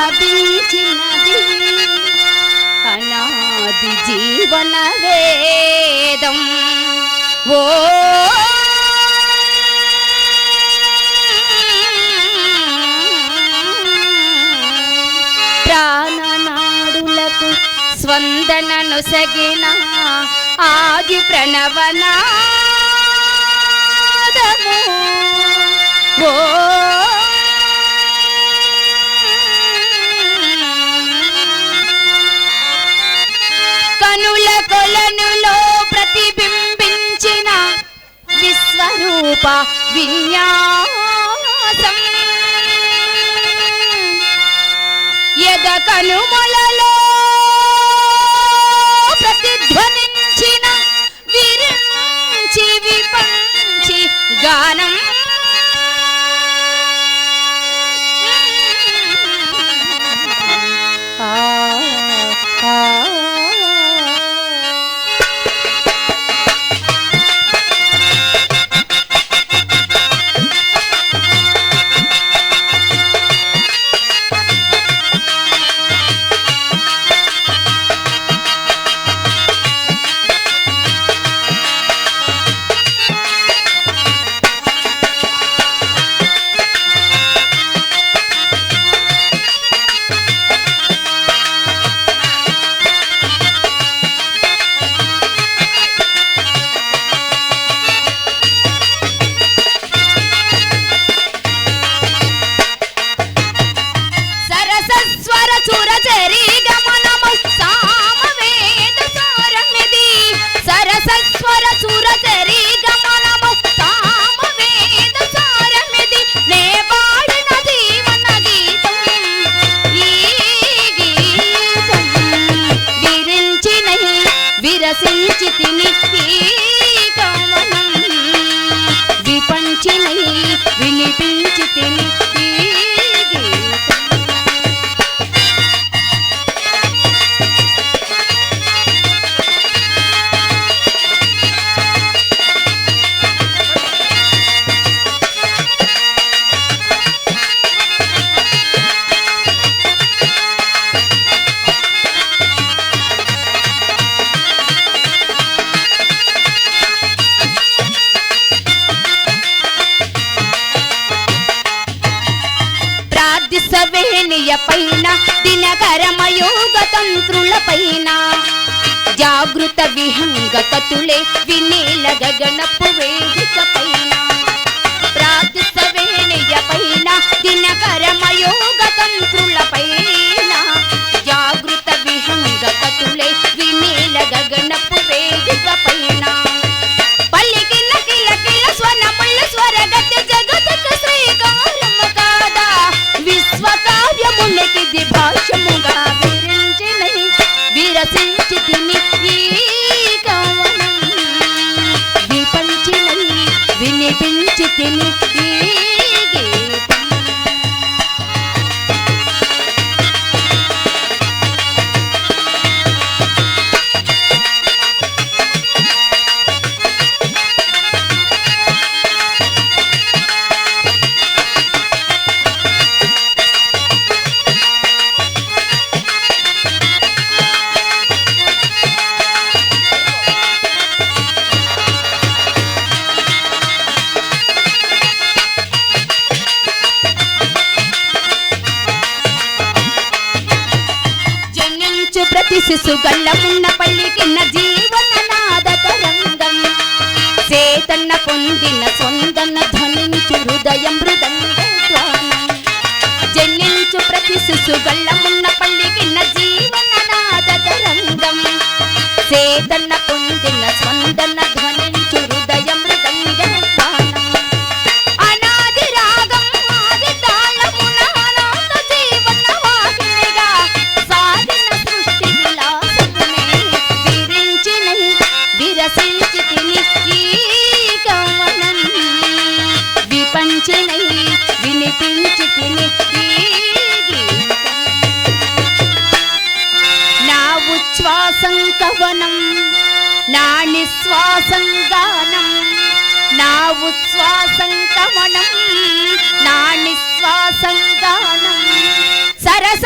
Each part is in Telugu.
ఉద్భవించినది అనాది జీవన వేదం. ఓ ప్రాణనాడులకు స్వందనను సగిన ఆది ప్రణవనాదము. ఓ కనుల కొలనులో ప్రతిబింబించిన విశ్వరూప విన్యాసం. యద కనుమలలో ప్రతిధ్వనించిన విరించి విపంచి గానం. పైన దినకరమయోగ తంత్రుల పైన జాగృత విహంగతులే వినీల గగనపు వేదిక పైన. ప్రాతిసవేణియ పైన దినకరమయోగ తంత్రుల పైన జాగృత విహంగతులే వినీల గగనపు వేదిక పైన. పల్లికిల కిల కిల స్వనముల స్వరగతి జగతకు శ్రీకారం కాదా విశ్వకావ్యములకిది భాష్యముగా విరించిన విరసించితిని ఈ కవనం. విపంచిన వినిపించితిని ఈ గీతం. శిశుగల్లమున్న పల్లికిన్న జీవన నాద తరంగం. చేతన్న పొందిన సొందన ధ్వనించు హృదయం మృదంగ స్వానం. జన్మించు ప్రతి శిశుగల్లమున్న పల్లికిన్న జీవన నాద తరంగం. చేతన్న పొందిన సొందన ధ్వనించు హృదయం మృదంగ స్వానం. అనాది రాగం ఆది తాళమున అనాథ జీవన వాహినిగా సాగిన సృష్టి విరసించితిని ఈ కవనం. విపంచినై వినిపించితిని ఈ గీతం. నా ఉచ్ఛ్వాసం కవనం నా నిశ్వాసం గానం. నా ఉచ్ఛ్వాసం కవనం నా నిశ్వాసం గానం. సరస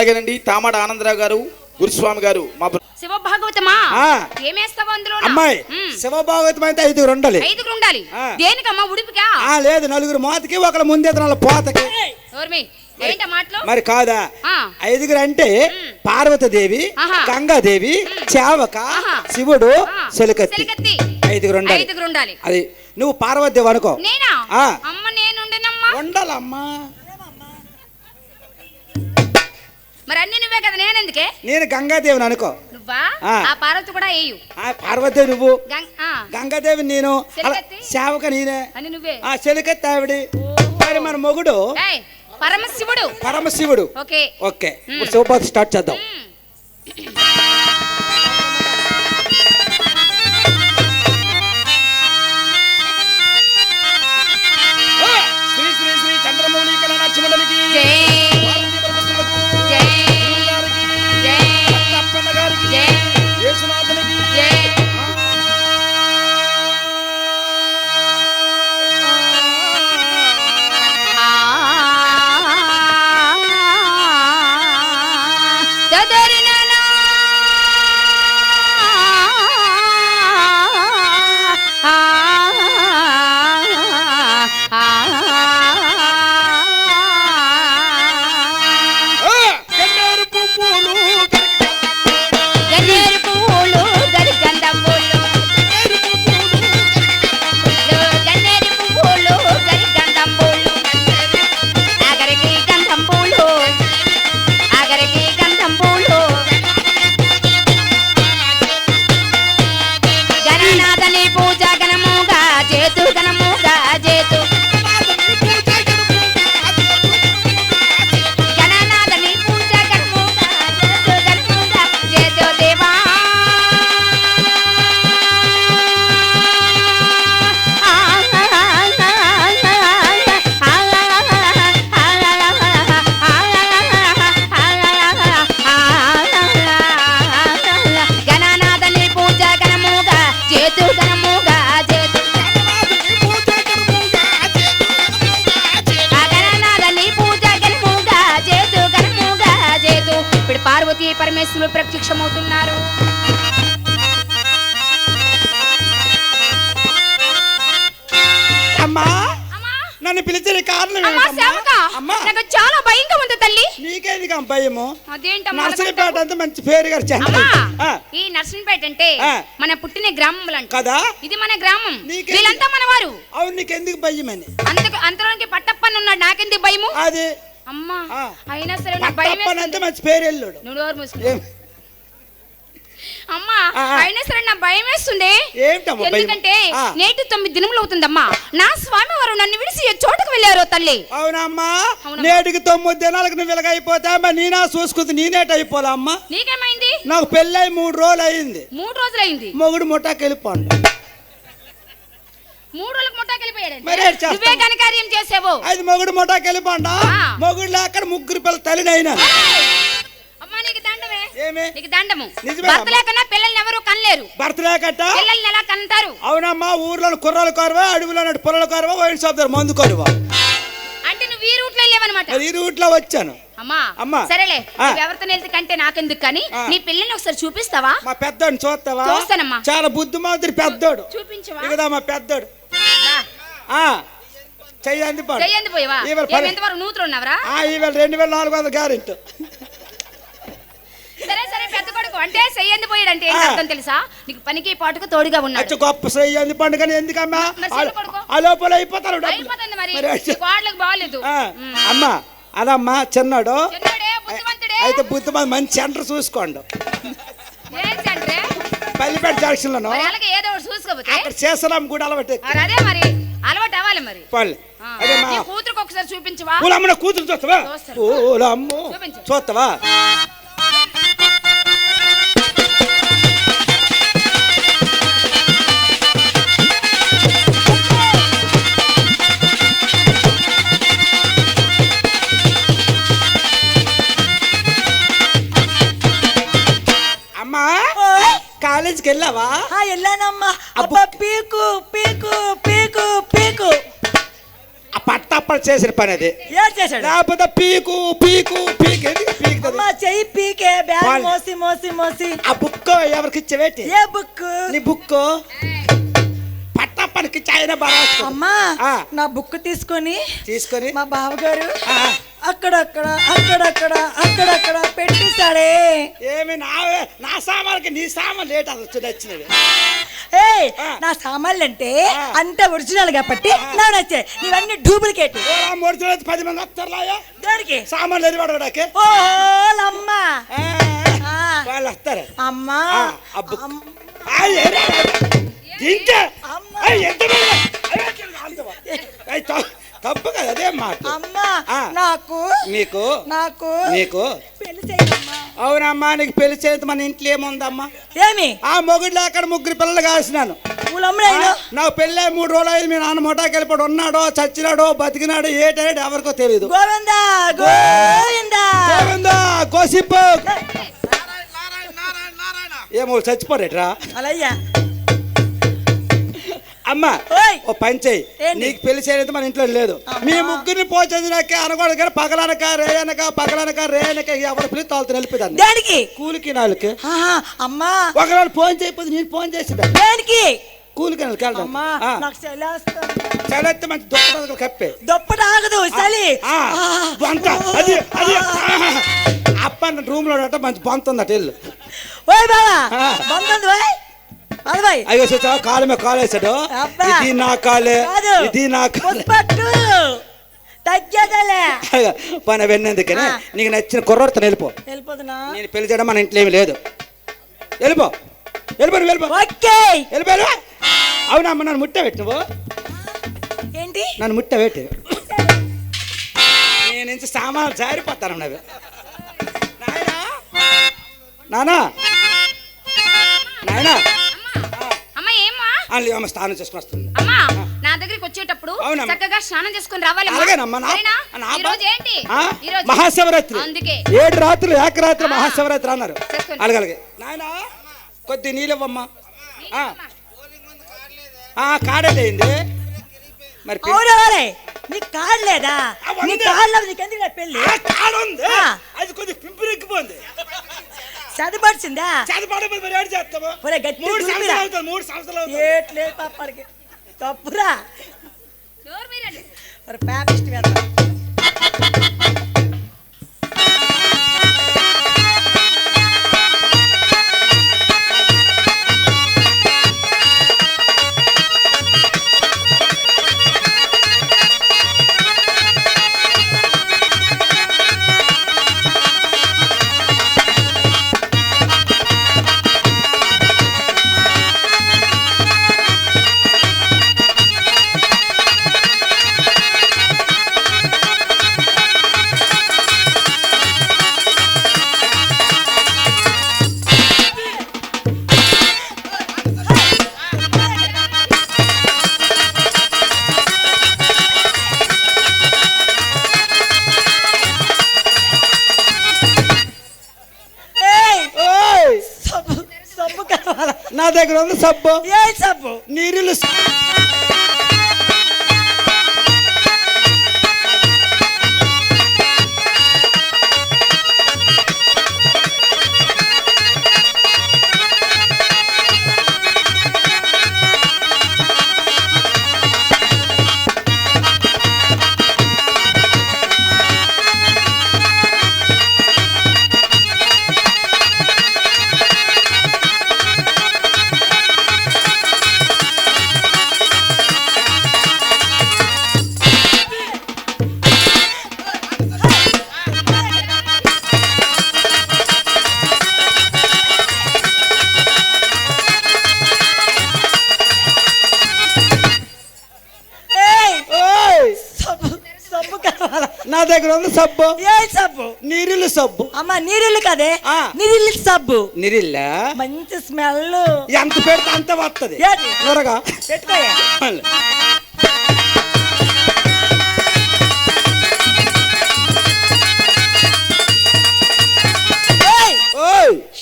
అలాగేనండి తామాడ ఆనందరావు గారు గురుస్వామి గారు మా శివభాగవతమా ఏమేస్తావు అందులో అమ్మాయి శివభాగవతం అయితే 5 ఉండాలి. 5 ఉండాలి. దేనికమ్మా ఉడిపికా? లేదు 4 మోతకి ఒకళ్ళ ముందే పోతకి. ఏంట మాటలు మరి కాదా 5 అంటే పార్వతీదేవి, గంగాదేవి, చావక, శివుడు, చెలికత్తి 5 ఉండాలి. అది నువ్వు పార్వతీదేవి అనుకో. ఉండాలమ్మా. మరి అన్ని నువ్వే కదా, నేనెందుకే? నేను గంగాదేవిని అనుకో. నువ్వా? ఆ పార్వతి కూడా ఏయు. పార్వతీదేవి నువ్వు, గంగాదేవి నేను, సేవక నేనే, చెలికత్తి ఆవిడి. మరి మన మొగుడు పరమశివుడు. ఓకే శివపాతి స్టార్ట్ చేద్దాం. శ్రీ శ్రీ శ్రీ చంద్రమౌళికల నరసింహునికి యేసునాథునికి పరమేశ్వరుడు ప్రత్యక్షమవుతున్నారు. అమ్మా నన్ను పిలిచిన కారణం నాకు చాలా భయంగా ఉంది తల్లి. నీకేది భయము? నర్సరీపేట అంటే మంచి పేరు గారు. ఈ నర్సరీపేట అంటే మన పుట్టిన గ్రామం కదా. ఇది మన గ్రామం, వీళ్ళంతా మన వారు. అవును, నీకెందుకు భయం అని? అంతలోనికి పట్టప్పని ఉన్నాడు, నాకెందుకు భయము? అది అమ్మా అయినా సరే మంచి పేరు వెళ్ళాడు. అమ్మా అయినా సరే నా భయం వేస్తుంది. ఎందుకంటే నేటి 9 దినములు అవుతుందమ్మా, నా స్వామి వారు నన్ను విడిసి ఏ చోటుకు వెళ్ళారో తల్లి. అవునమ్మా, నేటికి 9 దినాలకు నువ్వు వెలగైపోతా నేనా చూసుకుంది నేనేట అయిపోలా అమ్మా. నీకేమైంది? నాకు పెళ్ళై 3 రోజులు అయింది. 3 రోజులు అయింది. మొగుడు ముఠాకి వెళ్ళిపోండి. 3 రోజులకు ముఠాకి వెళ్ళిపోయాడు. నువ్వే ఘనకార్యం చేసావు. అది మొగుడు ముఠాకి వెళ్ళిపోండా. మొగుడు లేక 3 పిల్లల తల్లినైనా. అమ్మా నీకు దండమే. ఏమే నీకు దండము. భర్త లేకన్నా పిల్లల్ని ఎవరు కనలేరు. భర్త లేకట పిల్లల్ని ఎలా కంటారు? అవునమ్మా, ఊర్లో కుర్రలు కోరవా, అడవిలో పొలాలు కోరవా, వైన్ షాప్ దగ్గర మందు కోరవా. అంటే నువ్వు ఈ రూట్ లో వెళ్ళావన్నమాట. ఈ రూట్ లో వచ్చాను. అమ్మా సరేలే, ఎవరితో వెళ్తే కంటే నాకెందుకు కానీ నీ పిల్లల్ని ఒకసారి చూపిస్తావా? మా పెద్దోడు చూస్తావా? చూస్తానమ్మా. చాలా బుద్ధిమంతుడు పెద్దోడు. చూపించవా? ఇకదా మా పెద్దోడు. చెయ్యంది పోయావా? ఎంతవరకు నూతులు ఉన్నావరా? ఈవేళ 2400 గ్యారెంటీ. సరే సరే, పెద్ద కొడుకు అంటే చెయ్యంది పోయాడు అంటే ఏంటి అర్థం తెలుసా? నీకు పనికి పాటుకు తోడుగా ఉన్నాడు. గొప్ప చెయ్యంది పండుగ ఎందుకమ్మా? ఆ లోపల అయిపోతారు. మరి కోడలకు బాగాలేదు అమ్మా. అదమ్మా చిన్నాడు అయితే బుద్ధిమంది మంచి సెంటర్ చూసుకోండి. పల్లిపేట జంక్షన్ లో ఏదో చూసుకోపోతే అక్కడ చేస్తున్నాం కూడా అలవాటు. అదే మరి అలవాటు అవ్వాలి. మరి కూతురుకు ఒకసారి చూపించవా? కూతురు చూస్తావా? చూస్తావా? అమ్మా కాలేజీకి వెళ్ళావా? వెళ్ళానమ్మా. అబ్బా పీకు పీకు పీకు పీకు. పట్టప్పలు చేసిన పని అది. ఏం చేశాడు? లేకపోతే పీకు పీకు పీకు పీకుతుంది. అమ్మా చెయ్యి పీకే బ్యాగ్ మోసి మోసి మోసి. ఆ బుక్ ఎవరికి ఇచ్చేవేటి? ఏ బుక్? నీ బుక్ పట్టప్పనికి చాయన బాగా. అమ్మా నా బుక్ తీసుకొని మా బావగారు అక్కడక్కడ అక్కడక్కడ పెట్టేశాడే. ఏమి నా సామాన్కి నీ సామాన్ లేట్ అది నచ్చినవి. నా సామాన్లు అంటే అంత ఒరిజినల్ కాబట్టి నా నచ్చే. నీవన్నీ డూప్లికేట్. ఒరిజినల్ 10 మంది వస్తారులాయా దానికి సామాన్లు ఎది పడవడానికి. అమ్మా వాళ్ళు వస్తారు. అమ్మా తప్పు కదా అదే మాట. అమ్మా నాకు నీకు నాకు నీకు పెళ్లి చేయమ్మా. అవునమ్మా నీకు పెళ్లి చేయదు. మన ఇంట్లో ఏముందమ్మా? ఏమి ఆ మొగుడు అక్కడ 3 పిల్లలు కాసినాను. నాకు పెళ్ళి 3 రోజులు అయింది. మీ నాన్న మొటాకి వెళ్ళిపోడు. ఉన్నాడో చచ్చినాడో బతికినాడో ఏటనేది ఎవరికో తెలియదు. గోవిందా గోవిందా గోవిందా గోసిప్పు. ఏమో చచ్చిపోరేట్రా అలయ్యా. అమ్మా ఓ పని చెయ్యి. నీకు పెళ్లి చేయలేదు మన ఇంట్లో లేదు. మీ ముగ్గురిని పోచేదినాకే అనకూడదు కానీ పగలనక రేయనక ఎవరు పిలిచి తోలుతూ వెళ్ళిపోతాను. దానికి కూలికి నాలుగు అమ్మా ఒకరోజు ఫోన్ చేయకపోతే నేను ఫోన్ చేసేదా? దానికి కూలికి చలిస్తే మంచి దుప్పటి కప్పే. దుప్పటి ఆగదు చలి. అది అది అప్ప రూమ్ లో మంచి బంత్ ఉందట ఇల్లు. ఓయ్ బావా బంత్ అయ్యో చూసావా కాలు మీద కాలు వేసాడు. ఇది నా కాలే ఇది నా తగ్గదలే పని వెన్నెందుకని నీకు నచ్చిన కుర్రోడితో వెళ్ళిపోతున్నా. నేను పెళ్లి చేయడం మన ఇంట్లో ఏమి లేదు. వెళ్ళిపో వెళ్ళిపో. అవునమ్మ నన్ను ముట్టబెట్టి నువ్వు ఏంటి నన్ను ముట్టబెట్టి నేను నుంచి సామాన్లు జారిపోతాను. నవ్వు నానా నాయనా అమ్మ స్నానం చేసుకుని వస్తుంది. అమ్మా నా దగ్గరికి వచ్చేటప్పుడు చక్కగా స్నానం చేసుకుని రావాలి. మహాశివరాత్రి 7 రాత్రులు ఏకరాత్రి మహాశివరాత్రి అన్నారు. అలాగే నాయన కొద్ది నీళ్ళవ్వమ్మా. కాడేదైంది మరి నీకు కార్డు లేదా? నీ కార్డులో నీకెందుకు పెళ్ళి? అది కొద్ది పింపురెక్కిపోయింది. చదువుపడిచిందా? చేస్తాము 3 సంవత్సరాలు ఏట్లేదు పాపడికి తప్పురా ప్యాపిస్ట్ వేద్దాం. నా దగ్గర ఉంది సబ్బు. ఏ సబ్బు? నీళ్ళు. నా దగ్గర ఉంది సబ్బు. ఏ సబ్బు? నీరిల్లు సబ్బు. అమ్మా నీరిల్లు కదే నీరిల్లు సబ్బు. నీరిల్ల మంచి స్మెల్. ఎంత పెడితే అంత వస్తుంది. త్వరగా పెట్టుకోయా.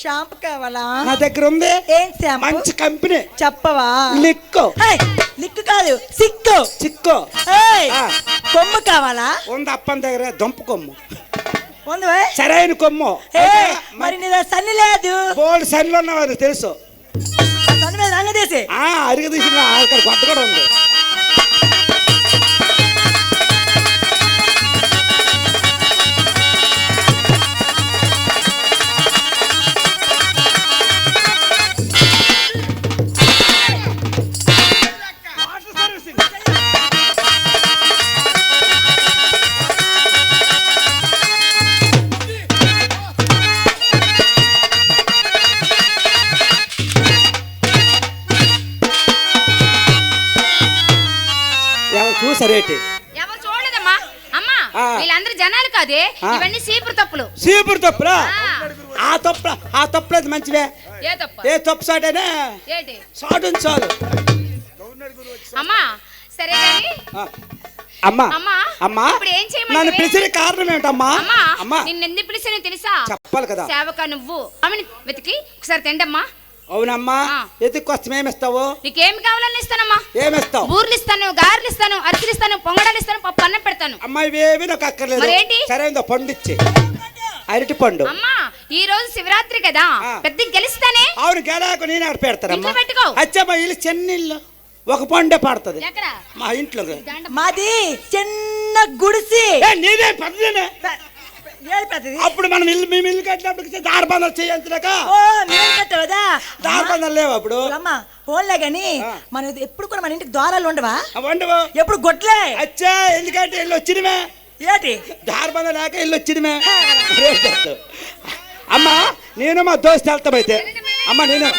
షాంపూ కావాలా? నా దగ్గర ఉంది. ఏం షాంపూ? మంచి కంపెనీ చెప్పవా? లిక్కో. లిక్కు కాదు సిక్కు. చిక్కు ఏయ్, ఆ. కొమ్ము కావాలా? ఉంది అప్పని దగ్గర దుంప కొమ్ము, ఉంది వే. సరైన కొమ్ము. ఏయ్, మరి నీ దగ్గర సన్ని లేదు. బోల్డ్ సన్లు ఉన్నవారు తెలుసు. సన్ని మీద రంగదేసి అరిగి తీసిన అక్కడ గొడ్డ కూడా ఉంది. చూసారేటి ఎవరు చూడలేదమ్మా. అమ్మా ఆ. వీళ్ళందరూ జనాలు కాదే, ఆ. ఇవన్నీ సీపురు తప్పులు. సీపురు తప్పురా? ఆ. ఆ తప్పులేదు మంచివే. ఏ తప్పు? ఏ తప్పు సాటేనే ఏంటి సాటు చాలు. అమ్మా సరే గాని ఆ. అమ్మా అమ్మా అమ్మా ఇప్పుడు ఏం చేయమంటావే? నన్ను పిలిచిన కారణం ఏమిటమ్మా? అమ్మా అమ్మా నిన్ను ఎందుకు పిలిచానో తెలుసా? చెప్పాలి కదా. సేవక నువ్వు ఆమెను వెతికి ఒకసారి తిండమ్మా. అవునమ్మా. ఆ. ఎత్తుకొస్తాం ఏమిస్తావు? నీకేం కావాలని ఇస్తానమ్మా. ఏమిస్తావు? బూర్లు ఇస్తాను, గారెలు ఇస్తాను, అరిసెలు ఇస్తాను, పొంగడాలు ఇస్తాను, పప్పు అన్నం పెడతాను. అమ్మా ఇవేవి నాకు అక్కర్లేదు. మరేంటి? సరైన పండు ఇచ్చి అరటి పండు. అమ్మా ఈ రోజు శివరాత్రి కదా, ఆ. పెద్ద గెలుస్తానే. అవును గెలాకు నేను అక్కడ పెడతానమ్మా. ఇంట్లో పెట్టుకో. అచ్చమ్మా ఇల్లు చిన్న ఇల్లు, ఒక పండే పడుతుంది ఎక్కడ? మా ఇంట్లో. మాది చిన్న గుడిసి. నీదే పెద్దదేనే. ఏది పెద్దది? అప్పుడు మనం ఇల్లు మేము ఇల్లు కట్టినప్పుడు దారబంధాలు చేయించలేక ఓ మేము కట్టవదా? దారబంధాలు లేవు అప్పుడు. అమ్మా ఫోన్లే గాని ఆ. మన ఎప్పుడు కూడా మన ఇంటికి ద్వారాలు ఉండవా? వండవు. ఎప్పుడు గొట్లే. అచ్చా ఎందుకంటే ఇల్లు వచ్చినమే ఏటి దారబంధం లేక ఇల్లు వచ్చినమే. అమ్మా నేను మా దోస్తు వెళ్తామైతే. అమ్మా నేను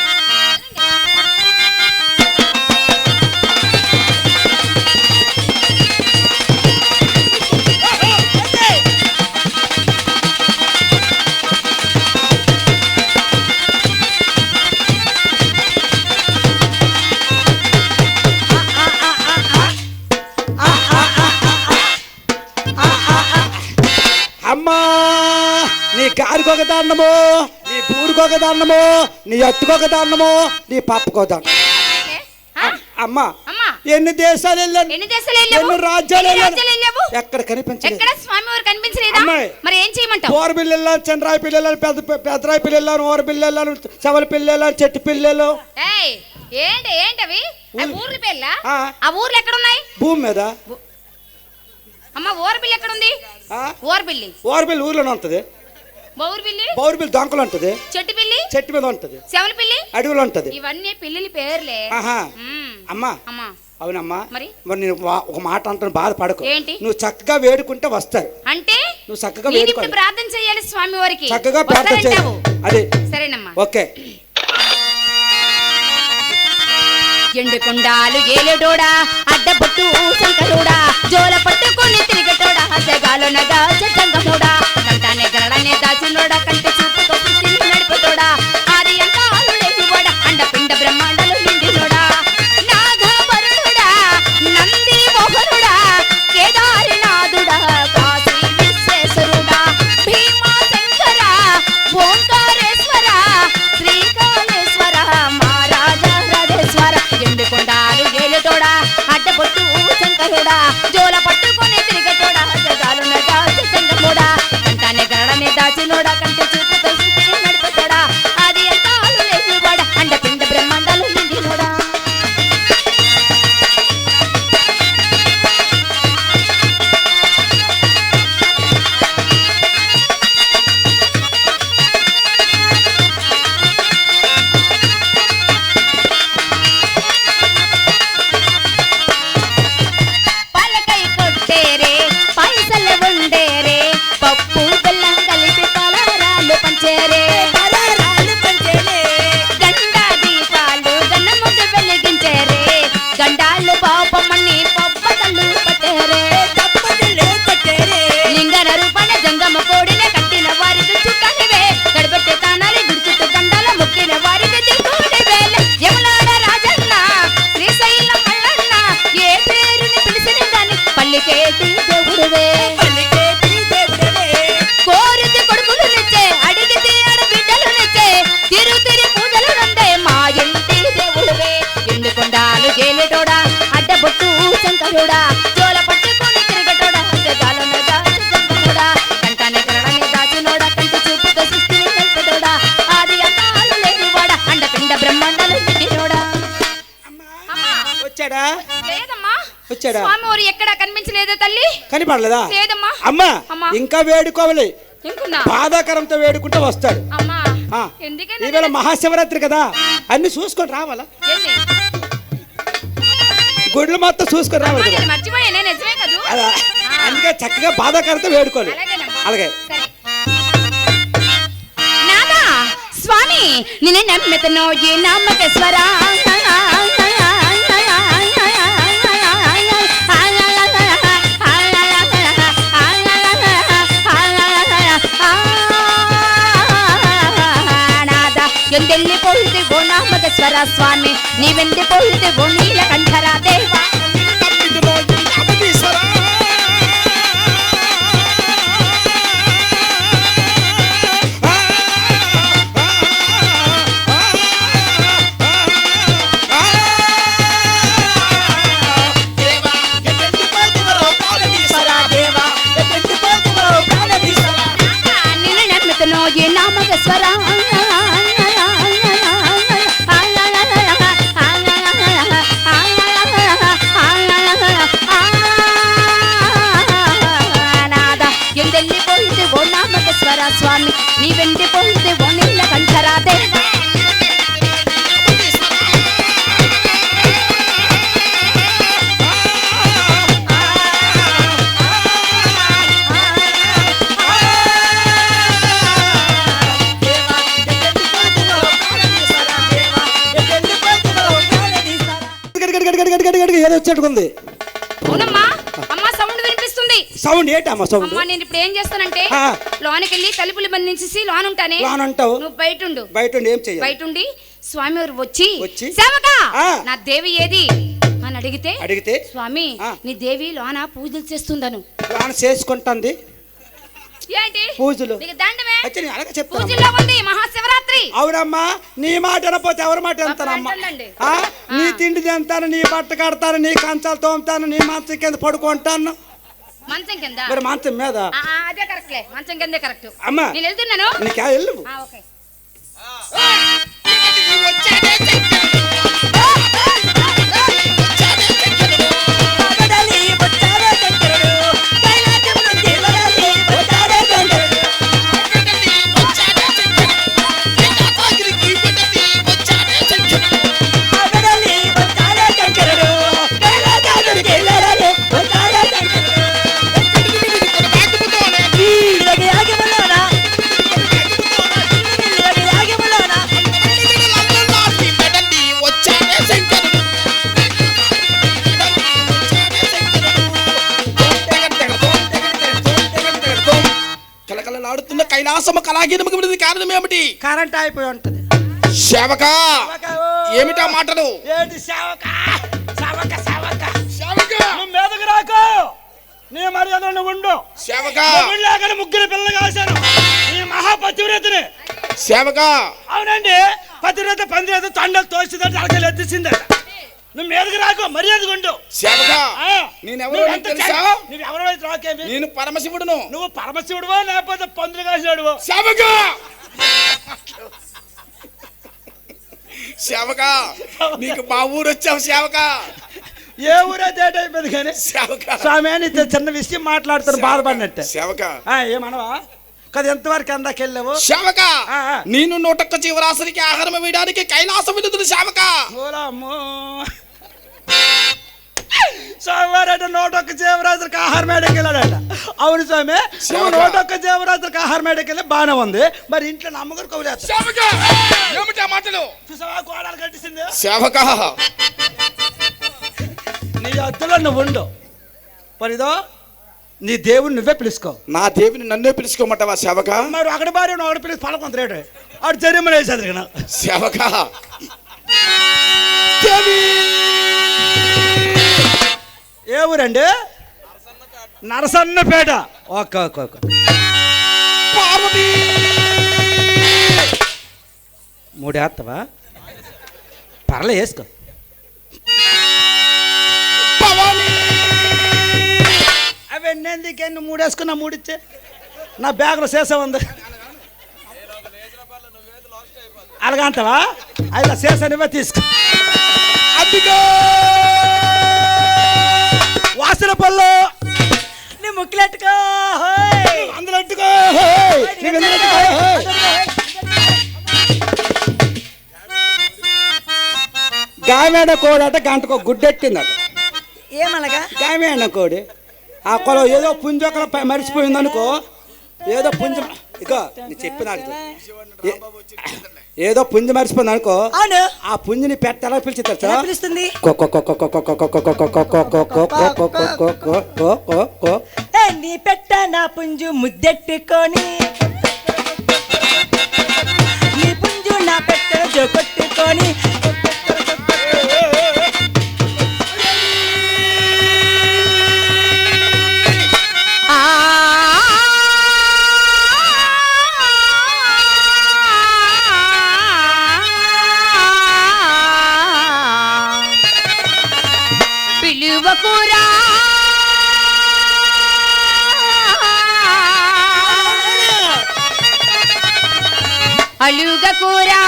అమ్మా నీ గారికొక దండము, నీ బూరికొక దండము, నీ ఎత్తుకొక దండము, నీ పప్పుకో దండం. ఆ? అమ్మా అమ్మా ఎన్ని దేశాలు వెళ్ళాను, ఎన్ని దేశాలు వెళ్ళావు? ఎన్ని రాజ్యాలు ఎన్ని వెళ్ళాను, రాజ్యాలు వెళ్ళావు? ఎక్కడ కనిపించలేదు. ఎక్కడ స్వామి వారు కనిపించలేదా? అమ్మాయి. మరి ఏం చేయమంటావు? బోరబిల్లి వెళ్ళాను, చంద్రాయి పిల్లి వెళ్ళాను, పెద్దరాయి పిల్లి వెళ్ళాను, ఓరబిల్లి వెళ్ళాను, చెవల పిల్లి వెళ్ళాను, చెట్టు పిల్లలు. ఏయ్ ఏంటవి? ఆ ఊర్ల పేర్లా? ఆ. ఆ ఊర్లు ఎక్కడ ఉన్నాయి? భూమి మీద. అమ్మ ఓరబిల్లి ఎక్కడ ఉంది? ఆ? ఓరబిల్లి ఓరబిల్లి ఊర్లోనే ఉంటది. బౌర్బిల్లి బౌరబిల్లి దొంకలు ఉంటది, చెట్టు పిల్లి చెట్టు మీద ఉంటది, శవల పిల్లి అడవిలో ఉంటది. ఇవన్నీ పిల్లిల పేర్లే. ఆహా. మ్మ్. అమ్మా అమ్మా అవునమ్మా. మరి? మరి నేను ఒక మాట అంటాను, బాధపడకు. ఏంటి? నువ్వు చక్కగా వేడుకుంటే వస్తారు. అంటే నువ్వు చక్కగా నేను ఇప్పుడు వేడుకోవాలి. ప్రార్థన చేయాలి స్వామి వారికి. చక్కగా ప్రార్థన వస్తారంటావు? చేయాలి. అదే సరేనమ్మా. ఓకే. ఎండుకొండాలు ఏలుడోడా, అడ్డపట్టు శంకరుడా, జోల పట్టుకొని తిరిగటోడా, జగాలో నగా చట్టంగముడా, కంటానే గరడనే దాచినోడా, కంటి చూపుతో పిసిని నడుపుతోడా, ఆది అంతాలుడేవాడా, అండపిండ బ్రహ్మాండలు నిండినోడా, నాగవరుడా, నంది మోహనుడా, కేదారనాథుడా, కాశీ విశ్వేశ్వరుడా, భీమా శంకర, ఓంకారేశ్వర, శ్రీకాళేశ్వర, మహారాజా రాజేశ్వర, ఎండుకొండాలు ఏలుతోడా, అడ్డబొట్టు శంకరుడా, జోల పట్టుకొని తిరిగతోడా, జగాలు నగా చంద్రముడా, కంటానే గరడనే దాచినోడా, కంటి చూపుతో సిసిని నడుపుతోడా, ఆది అంతాలు లేనివాడా, అండపిండ బ్రహ్మాండాలు నిండినోడా. పలక బ్రహ్మాండాలు పెట్టినోడా. వచ్చాడా? లేదమ్మా. వచ్చాడా? స్వామివారు ఎక్కడా కనిపించలేదా తల్లి? కనిపడలేదా? లేదమ్మా. అమ్మా అమ్మా. ఇంకా వేడుకోవాలి. ఇంకున్నా? బాధాకరంతో వేడుకుంటూ వస్తాడు. అమ్మా ఆ. ఎందుకని ఈవేళ మహాశివరాత్రి కదా, అన్ని చూసుకొని రావాలా? ఏంది? గుడ్లు మొత్తం చూసుకొని అమ్మా, రావాలి కదా. నేను మర్చిపోయానే, నిజమే కదూ? అలా అందుకే చక్కగా బాధాకరంతో వేడుకోవాలి. అలాగేనమ్మా. అలాగే. సరే. నాదా స్వామి నిన్ను నమ్మితను ఈ నామకేశ్వర నాదా ఎందెల్లి పోయితే ఓ నామకేశ్వర స్వామి నీవెంది పోయితే ఓ నీలకంఠర దేవా. నిన్ను నమ్మితను ఈ నామకేశ్వర నాదా ఎందెల్లి పోయితే ఓ నామకేశ్వర స్వామి నీవెంది పోయితే ఓ నీలకంఠర దేవా. ఏదో వచ్చేట్టుకుంది. అవునమ్మా. అమ్మా సౌండ్ వినిపిస్తుంది. సౌండ్ ఏంటమ్మా సౌండ్? అమ్మా నేను ఇప్పుడు ఏం చేస్తానంటే ఆ. లోనికి వెళ్ళి తలుపులు బంధించేసి లోన్ ఉంటానే. లోన్ ఉంటావు. నువ్వు బయట ఉండు. బయట ఉండి ఏం చెయ్యాలి? బయట ఉండి స్వామి వారు వచ్చి వచ్చి, సేవకా ఆ. నా దేవి ఏది అని అడిగితే స్వామి ఆ. నీ దేవి లోన పూజలు చేస్తుందను. లోన్ చేసుకుంటుంది ఏంటి పూజలు. నీకు దండమే. అయితే నేను అలాగే చెప్తాను. పూజల్లో ఉంది మహాశివరాత్రి. అవునమ్మా, నీ మాట అనపోతే ఎవరి మాట ఎంతానమ్మా? అంటుందండి. నీ తిండి తింటాను, నీ బట్ట కడతాను, నీ కంచాలు తోముతాను, నీ మంచం కింద పడుకుంటాను. మంచం కింద? మరి మంచం మీద అదే కరెక్ట్లే, మంచం కిందే కరెక్ట్. అమ్మా నేను వెళ్తున్నాను. నీకే వెళ్ళు. ఓకే. కలకలలాడుతున్న కైలాసము కళాగీనముకి కారణం ఏమిటి? కరెంట్ అయిపోయి ఉంటది. సేవక ఏమిటా మాటలు? ఏంటి సేవక? సేవక సేవక సేవక నువ్వు మీదకి రాకు. నీ మర్యాద ఉండు. సేవక ముగ్గురు పిల్లలు కాశాను. నీ మహాపతివ్రతని. సేవక అవునండి, పతివ్రత పందిరేత తండలు తోసిందంటే అలకలు ఎత్తిసిందట. నువ్వు మీదకి రాకు, మర్యాదగా ఉండు. సేవక నేనెవరో నీకు తెలుసా? నువ్వెవరో అయితే రాకేమి. నేను పరమశివుడును. నువ్వు పరమశివుడువా లేకపోతే పందులు కాసినాడువో? సేవక సేవక నీకు మా ఊరు వచ్చావు సేవక. ఏ ఊరైతే అయిపోయింది కానీ సేవక స్వామి అని చిన్న విషయం మాట్లాడుతాను బాధపడినట్టే. సేవక ఏమనవా కదా? ఎంతవరకు అందాకెళ్ళావు సేవక? నేను 101 జీవరాశులకి ఆహారం వేయడానికి కైలాసం వెళుతుంది సేవక. స్వామివారట 101 జీవరాత్రికి ఆహారం మేడకి వెళ్ళాడట. అవును స్వామి, 101 జీవరాత్రికి ఆహారం మేడకి వెళ్ళి బాగానే ఉంది. మరి ఇంట్లో అమ్మగారు కౌలేదు మాటలు గోడాలు కట్టించింది. సేవక నీ అద్దులో నువ్వు ఉండు. పరిదో నీ దేవుని నువ్వే పిలుచుకో. నా దేవుని నన్నే పిలుచుకోమంటావా సేవక? మరి ఒకటి భార్య ఒకటి పిలిచి పలకొంత రేటు ఆడు చర్యమని వేసేది కదా సేవక. ఏ ఊరండి? Narasannapeta. Okay okay okay. Parvati మూడేస్తావా? పర్లే వేసుకో. అవన్నీ ఎందుకే? నువ్వు మూడేసుకున్నా, మూడిచ్చే నా బ్యాగ్లో చేసా ఉంది. అలాగంటావా? అయితే శేషనివే తీసుకో. అదిగో వాసన పళ్ళు నీ ముక్కులెట్టుకో అందులో ఎట్టుకో. గాయమేడ కోడి అట గంటకు గుడ్డెట్టిందట. ఏమనగా గాయమేడ కోడి ఆ కొలం ఏదో పుంజొకల మరిచిపోయింది అనుకో. ఏదో పుంజ ఇక నీ చెప్పిన ఏదో పుంజ మరిచిపోయింది అనుకో. అవును ఆ పుంజిని పెట్ట ఎలా పిలిచిస్తారు ఎలా పిలుస్తుంది నీ పెట్ట నా పుంజు ముద్దెట్టుకొని నీ పుంజు నా పెట్ట జొకొట్టుకొని పిలువకురా అలుగకురా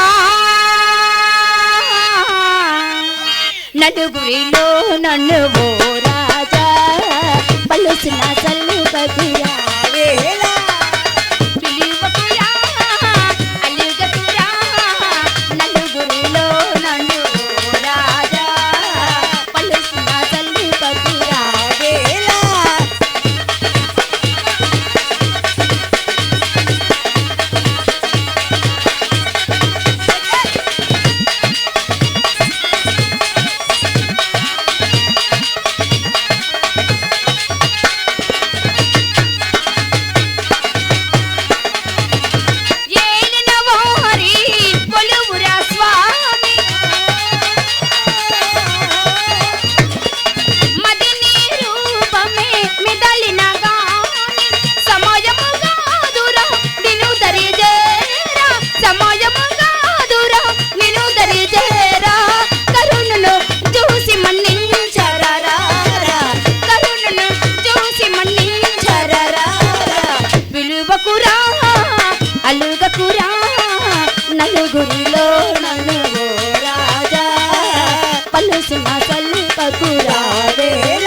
నలుగురిలో నన్ను ఓ రాజా పలుసిన సల్లు బదురా వేళ పిలువకురా అలుగకురా నలుగురిలో నన్ను ఓ రాజా పలుసిన సల్లు బదురా వేళ ఏలిన వారి కొలువురా స్వామి మదిని రూపమే మిదలిన గాని సమయముగా దూరం నిన్ను దరిజేరా సమయముగా దూరం నిన్ను దరిజేరా కరుణను చూసి మన్నించరారా కరుణను చూసి మన్నించరారా పిలువకురా అలుగకురా నలుగురిలో నన్ను ఓ రాజా పలుసిన సల్లుపకురా వేళ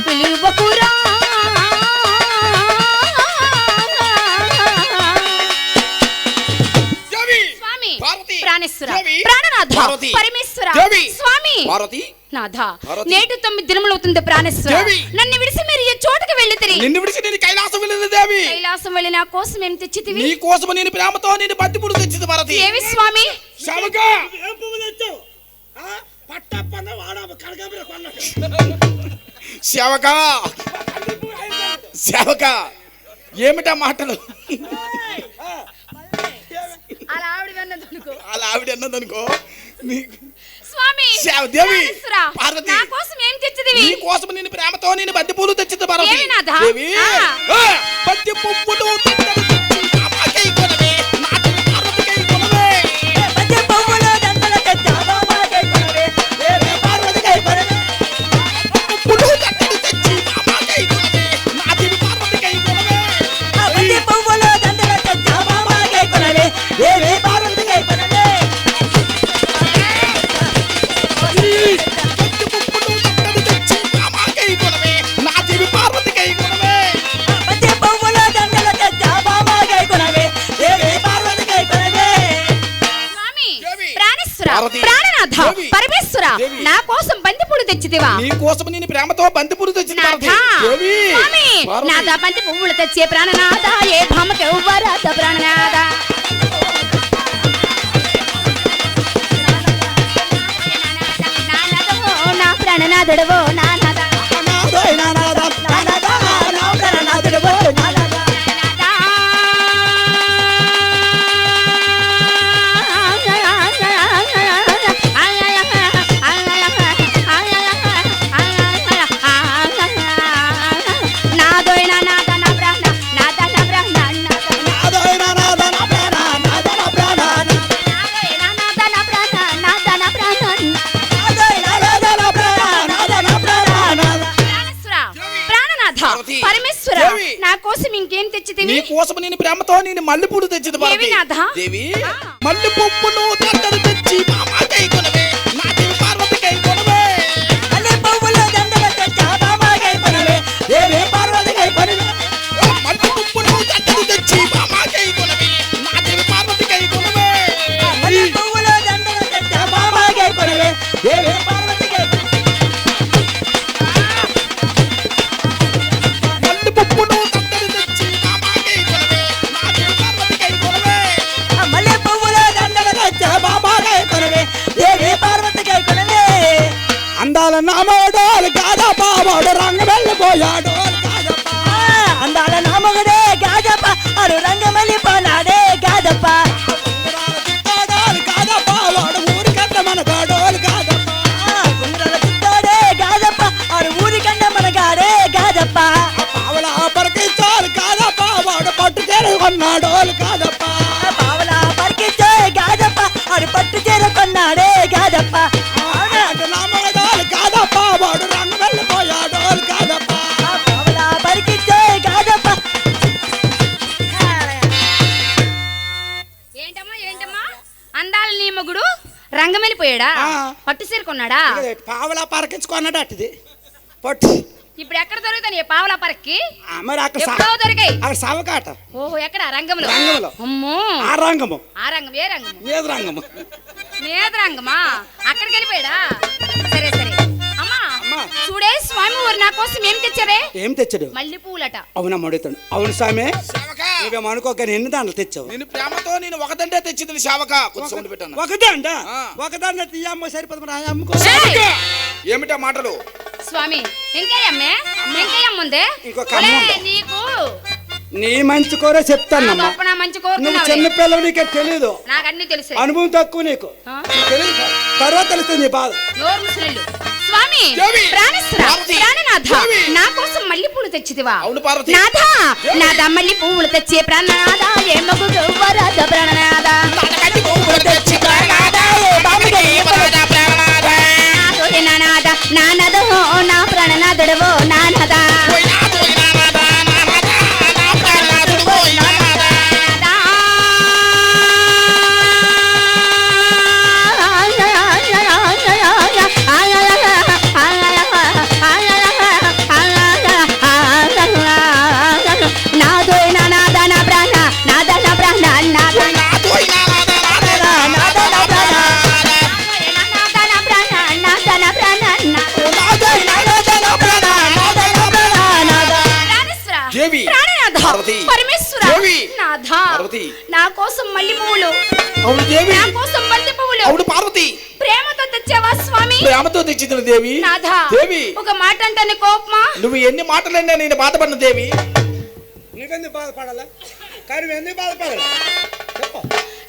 పిలువకురా దేవి స్వామి పార్వతి ప్రాణేశ్వర దేవి ప్రాణనాథ పార్వతి పరమేశ్వర దేవి స్వామి పార్వతి నాథ పార్వతి. నేటి 9 దినములు అవుతుంది ప్రాణేశ్వర దేవి. నన్ను విడిసి మీరు ఏ చోటుకు వెళ్ళితిరి నిన్ను విడిచి నేను కైలాసం వెళ్ళింది దేవి. కైలాసం వెళ్ళి నా కోసం ఏం తెచ్చితివి నీ కోసం నేను ప్రేమతో నేను బంతిపూలు తెచ్చింది భారతి. ఏవి స్వామి శవక శవక శవక ఏమిటా మాటలు అలా ఆవిడ విన్నదనుకో అలా ఆవిడ అన్నదనుకో నీకు స్వామి దేవి ప్రాణేశ్వర, పార్వతి నా కోసం ఏం తెచ్చితివి నీ కోసం నేను ప్రేమతో నేను బంతిపూలు తెచ్చింది భారతి. ఏమి నాథా? దేవి బంతి పువ్వులు అమ్మకై కొనవే నాకు పార్వతికై కొనవే. మధ్య పువ్వులు దండల తెచ్చావే వేరే పార్వతికై కొనవే పువ్వులు దండలు తెచ్చి అమ్మకై కొనవే నా దేవి పార్వతికై కొనవే. మధ్య పువ్వులు దండల తెచ్చావే కొనవే వేరే పార్వతికై కొనవే మధ్య పువ్వులు దండల తెచ్చావే కొనవే వేరే పార్వతికై కొనవే స్వామి దేవి. ప్రాణేశ్వర పార్వతి. ప్రాణనాథ దేవి. పరమేశ్వర దేవి. నా కోసం బంతిపూలు తెచ్చితివా నీ కోసం నేను ప్రేమతో బంతిపూలు తెచ్చింది భారతి. నాథా దేవి. స్వామి పార్వతి. నాథ బంతి పువ్వులు తెచ్చే ప్రాణనాథ ఏ భామకి ఎవ్వరాత ప్రాణనాథ నానాథో నా ప్రాణనాథుడవో నానాథ పార్వతి. పరమేశ్వర దేవి. నా కోసం ఇంకేం తెచ్చితివి నీ కోసం నేను ప్రేమతో నేను మల్లెపూలు తెచ్చింది భారతి. ఏవి నాథా? దేవి ఆ. మల్లె పువ్వులు దండలు నామోడోలు కాదప్పా వాడు రంగ వెళ్ళిపోయాడు కాదప్పా అందాల నామగుడే గాజప్ప అరు రంగమల్లి పోనాడే గాజప్ప కాదప్పా వాడు ఊరికన్నా మన గాడోలు కాదప్పా గుండ్రల చుట్టాడే గాజప్ప అరు ఊరికండ మనగాడే గాజప్ప పావలా పరికించాలి కాదప్పా వాడు పట్టు చేరుకున్నాడోలు కాదప్పా పావలా పరికిచ్చే గాజప్ప అరు పట్టు చేరుకున్నాడే గాజప్ప నామోడోలు కాదప్పా వాడు రంగ వెళ్ళిపోయాడోలు కాదప్పా పావలా పరికిచ్చే గాజప్ప ఏంటమ్మా అందాల నీ మొగుడు రంగమెళ్ళిపోయాడా ఆ. పట్టు సీర కొన్నాడా పావలా పరికించుకున్నాడు అటుది పట్టు ఇప్పుడు ఎక్కడ దొరుకుతాయి పావలా పరక్కి మరి అక్కడ ఎప్పుడో దొరికాయి అక్కడ సవకాట ఓహో ఎక్కడ రంగంలో రంగంలో. అమ్మో ఆ రంగము ఆ రంగం ఏ రంగం మీద రంగము మీద రంగమా అక్కడికి వెళ్ళిపోయాడా సరే సరే అమ్మా అమ్మా. చూడే స్వామి వారు నా కోసం ఏం తెచ్చారే ఏం తెచ్చాడు మల్లె పూలట అవునా మడుతాడు అవును స్వామి సేవక నువ్వేమో అనుకోక ఎన్ని దాంట్లో తెచ్చావు నేను ప్రేమతో నేను ఒకదండే తెచ్చింది సేవక కొంచెం సౌండ్ పెట్టాను ఒకదండ ఆ. ఒకదాన్ని తీయమ్మ సరిపోదు మరి ఆ అమ్ముకో ఏయ్! ఏమిటా మాటలు స్వామి ఇంకేయమ్మే ఇంకేయమ్ముందే ఇంకొక ఒలే, అమ్మ ఉంది. నీకు నీ మంచి కోరే చెప్తానమ్మా గొప్ప నా మంచి నువ్వు కోరుకున్నావు చిన్న పిల్లవు నీకే తెలీదు నాకు అన్ని తెలుసు అనుభవం తక్కువ నీకు ఆ? తెలీదు తర్వాత తెలుస్తుంది నీ బాధ నోరు ముసలిళ్ళు స్వామి దేవి! ప్రాణేశ్వర పార్వతి! ప్రాణనాథ దేవి! నా కోసం మల్లె పూలు తెచ్చిదివా అవును పార్వతి. నాథ దేవి! నాథ మల్లె పూలు తెచ్చే ప్రాణనాథ ఏ మగుడు వరద ప్రాణనాథ నాథో ఏ నానాథ నానదో నా ప్రాణనాథుడవో నానద నాదో నానాథ నా ప్రాణ నాద నా ప్రాణ నాద దేవి! పార్వతి! దేవి! పార్వతి! నా కోసం మల్లె పువ్వులు అవును దేవి నా కోసం బంతి పువ్వులు అవును పార్వతి ప్రేమతో తెచ్చావా స్వామి ప్రేమతో తెచ్చింది దేవి నాథ దేవి ఒక మాట అంటానే కోపమా నువ్వు ఎన్ని మాటలైనా నేను బాధపడిన దేవి నీకెందుకు బాధపడాలా కానీ నువ్వు ఎందుకు బాధపడాలి చెప్పు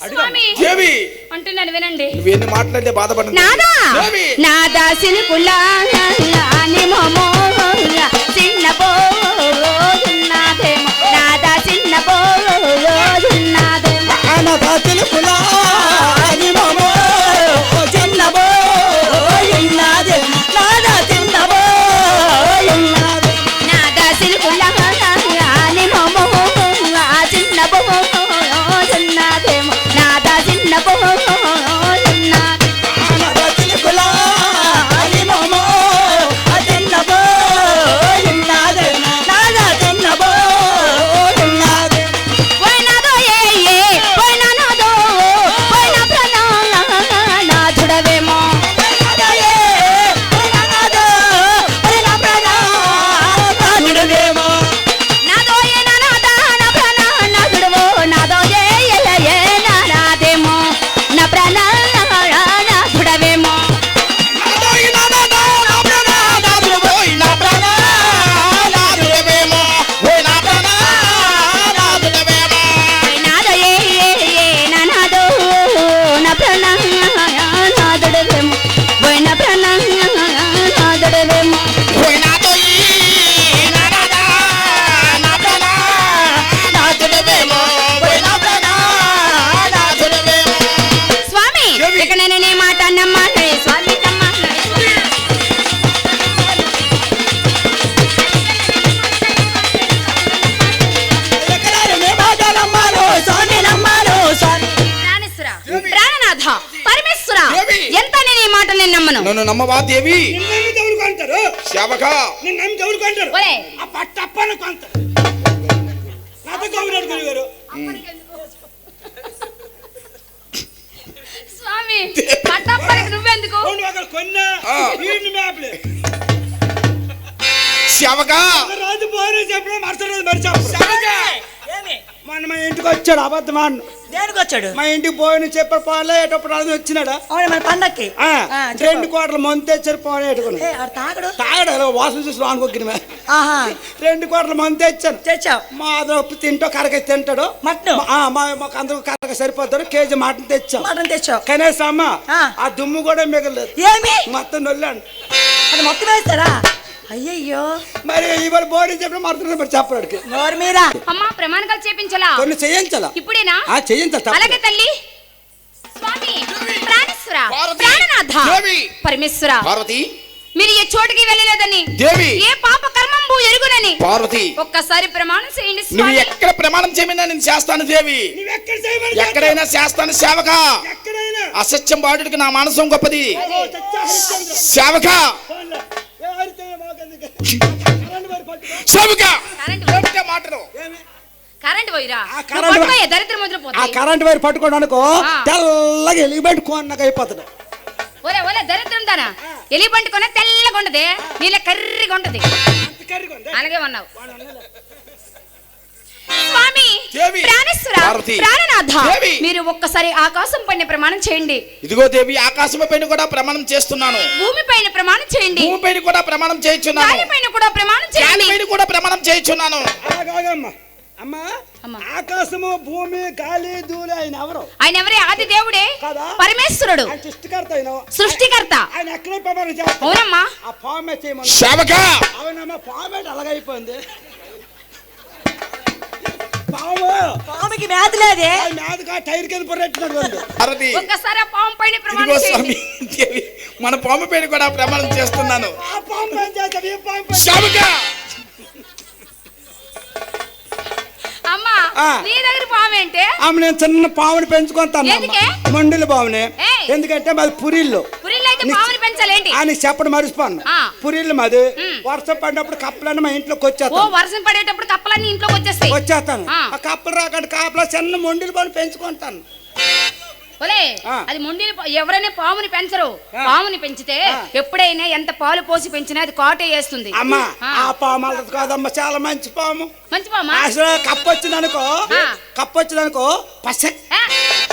స్వామి దేవి అంటున్నాను వినండి నువ్వు ఎన్ని మాటలంటే బాధపడిన నాదా దేవి నాదా సిలుకులా నిమోమో చిన్న పోదున్నాదేమో నాదా చిన్న పోదున్నాదేమో అనాథ తెలుపులా అని మామో చిన్నబో ఇన్నాదే నాదా చిన్నబో ఇన్నాదే నాదా సిలుకులా నిమోమో చిన్న పోదున్నాదేమో నాదా చిన్న పోదున్నాదే అనాథ తెలుపులా అని మామో చిన్నబో ఇన్నాదే నాదా చిన్నబో ఇన్నాదే పోయినాదో ఏ పోయినాదో పోయిన ప్రాణనాథుడవేమో నాదో ఏ నానాదా నా ప్రాణనాథుడవో నాదో ఏ నానాదేమో నా ప్రాణనాథుడవేమో నాదో ఏ నానాదో నా ప్రాణనాథుడవేమో పోయిన ప్రాణనాథుడవేమో స్వామి దేవి! ఇక నేను నీ మాట నమ్మాలి స్వామి నమ్మాలి ప్రాణేశ్వర ప్రాణనాథ పరమేశ్వర దేవి! ఎంత నేను ఈ మాట నేను నమ్మను నన్ను నమ్మవా దేవి నిన్నేమి దేవుడు కొంటారు సేవక నిన్నేమి దేవుడు కొంటారు ఒరే ఆ పట్టప్పని కొంటారు నాతో గౌరవ గారు స్వామి పట్టప్పనికి నువ్వెందుకు అవును అక్కడ కొన్నా ఆ. వీడిని మేపలే సేవక రాజు పోరే చెప్పడం మరుసటి రోజు మరి చెప్పు సేవక మొన్న మా ఇంటికి వచ్చాడు అబద్ధమాను దేనికి వచ్చాడు? మా ఇంటికి పోయి చెప్పారు పోలేటప్పుడు అది వచ్చినాడా? అవును మన పండక్కి 2 కోట్ల మంది తెచ్చారు పోనేట్టుకుని తాగడు తాగడు వాసన చూసి రానుకోకిన ఆహా 2 కోట్ల మంది తెచ్చాను. తెచ్చావు. మా అదొప్పు తింటో కరక తింటాడు మటన్ మాకు అందరూ కరక సరిపోతాడు. కేజీ మటన్ తెచ్చాం. మటన్ తెచ్చావు. కనీసం అమ్మ ఆ దుమ్ము కూడా మిగలేదు. ఏమి మొత్తం నొల్లాను. అది మొత్తం వేస్తారా? అయ్యయ్యో మరి ఇవాళ బోడి చెప్పిన మరుతున్నారు చెప్పడానికి నోరు మీరా అమ్మా ప్రమాణాలు చేపించాలా? కొన్ని చేయించాలా? ఇప్పుడేనా? చేయించాలి. అలాగే తల్లి. స్వామి ప్రాణేశ్వర పార్వతి, ప్రాణనాథ దేవి, పరమేశ్వర పార్వతి మీరు ఏ చోటుకి వెళ్ళలేదని దేవి, ఏ పాప కర్మంబు ఎరుగునని పార్వతి ఒక్కసారి ప్రమాణం చేయండి నువ్వు స్వామి. ఎక్కడ ప్రమాణం చేయమన్నా నేను చేస్తాను దేవి. ఎక్కడైనా చేస్తాను సేవక. అసత్యం బాడుడికి నా మనసం గొప్పది సేవక. సేవక ఏమిటా మాటలు? కరెంట్ పోయిరా కరెంట్ దరిద్రం ఆ వదిలిపోతుంది. కరెంట్ వైర్ పట్టుకోండి అనుకో తెల్లగా ఎలిగిపెట్టి కొన్నగా అయిపోతుంది. ఒరే ఒరే దరిద్రం దానా ఎలి పండుకొన తెల్లగా ఉండదు నీళ్ళ కర్రీగా ఉంటది. అలాగే ఉన్నావు స్వామి. దేవి, ప్రాణేశ్వర పార్వతి, ప్రాణనాథ దేవి. మీరు ఒక్కసారి ఆకాశం పైన ప్రమాణం చేయండి. ఇదిగో దేవి ఆకాశం పైన కూడా ప్రమాణం చేస్తున్నాను. భూమి పైన ప్రమాణం చేయండి. భూమి పైన కూడా ప్రమాణం చేయించున్నాను. గాలి పైన కూడా ప్రమాణం గాలి చేయండి. పైన కూడా ప్రమాణం చేయించున్నాను. అమ్మా అమ్మా. ఆకాశము భూమి గాలి ధూళి ఆయన ఎవరు? ఆయన ఎవరే? ఆది దేవుడే కదా? పరమేశ్వరుడు ఆయన సృష్టికర్త. ఆయన సృష్టికర్త. ఆయన ఎక్కడే ప్రమాణం చేస్తాడు. అవునమ్మా. ఆ పామే చేయమని. సేవక అవునమ్మా పామే అలాగైపోయింది. పాము పాముకి మేత లేదే. మేదగా టైర్ కింద పొరెట్టినట్టు. పార్వతి ఒక్కసారి ఆ పాము పైన ఇదిగో ప్రమాణం స్వామి చేయండి. దేవి మన పాము పైన కూడా ప్రమాణం చేస్తున్నాను. ఆ పాము పని చేస్తాడు. ఈ పాము పని సేవక అమ్మా నీ దగ్గర పాము ఏంటే? ఆమె నేను చిన్న పాముని పెంచుకుంటాను. ఎందుకే? మొండిల పాముని. ఏయ్. ఎందుకంటే మాది పురిళ్ళు. పురిళ్ళు అయితే పాముని పెంచాలేంటి? నీకు చెప్పడం మర్చిపోను. ఆ. పురిళ్ళు మాది. వర్షం పడినప్పుడు కప్పలన్నీ మా ఇంట్లోకి ఓ వచ్చేస్తాను. వర్షం పడేటప్పుడు కప్పలన్నీ ఇంట్లోకి వచ్చేస్తాయి. వచ్చేస్తాను. ఆ. ఆ కప్పలు రాకండి కాపలా చిన్న మొండిల పాము పెంచుకుంటాను. ఒలే ఆ. అది మొండిని ఎవరైనా పాముని పెంచరు. పాముని పెంచితే ఎప్పుడైనా ఎంత పాలు పోసి పెంచినా అది కాటే వేస్తుంది. అమ్మా ఆ. ఆ పాము అల్లది కాదమ్మా చాలా మంచి పాము. మంచి పామా? అసలు కప్పొచ్చిందనుకో ఆ. కప్పొచ్చిందనుకో పసక్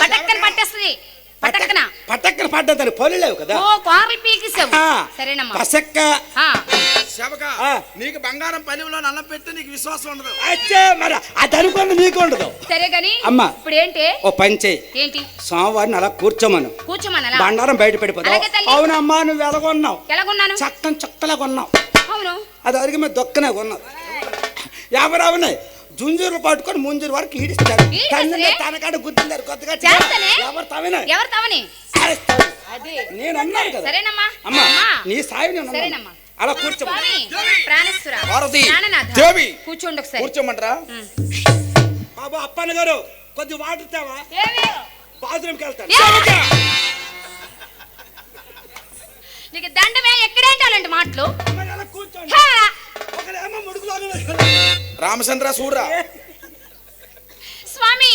పటక్కన పట్టేస్తుంది. పటక్కన పటక్కన పడ్డదని పొలి లేవు కదా. ఓ కార్లు పీకిసావు. సరేనమ్మా. పసక్క ఆ. సేవక ఆ. నీకు బంగారం పనిలో నల్ల పెట్టి నీకు విశ్వాసం ఉండదు. అచ్చే మరి అది అనుకున్న నీకు ఉండదు. సరే గాని అమ్మా. ఇప్పుడు ఏంటి? ఓ పని చెయ్యి. ఏంటి? సోమవారిని అలా కూర్చోమను. కూర్చోమనలా? బండారం బయట పడిపోతావు. అలాగే తల్లి. అవునమ్మా నువ్వు ఎలాగొన్నావు? ఎలాగున్నాను? చక్కని చక్కలా కొన్నావు. అవును. అది అడిగి మీద దొక్కనే కొన్నావు. ఎవరవునాయి జుంజూరు పట్టుకొని ముంజూరు వరకు ఈడిస్తారు. ఈడిస్తారే? తనకాడ గుర్తుందారు కొత్తగా చేస్తానే? ఎవరు తవిన ఎవరు తవని? అది నేను అన్నాను కదా. సరేనమ్మా. అమ్మా అమ్మా. నీ సాయి నేను అన్నాను. సరేనమ్మా. అలా కూర్చో. స్వామి ప్రాణేశ్వర పార్వతి, ప్రాణనాథ దేవి. కూర్చోండి ఒకసారి. కూర్చోమంటారా? బాబు అప్పన్న గారు కొద్ది వాటర్ తేవా? ఏవి? బాత్రూమ్కి వెళ్తాను. ఏ! నీకు దండమే ఎక్కడేంటి అలాంటి మాటలు? మరి అలా కూర్చోండి. హే! ఒకరేమో ముడుకులోనే రామచంద్ర సూర్రా స్వామి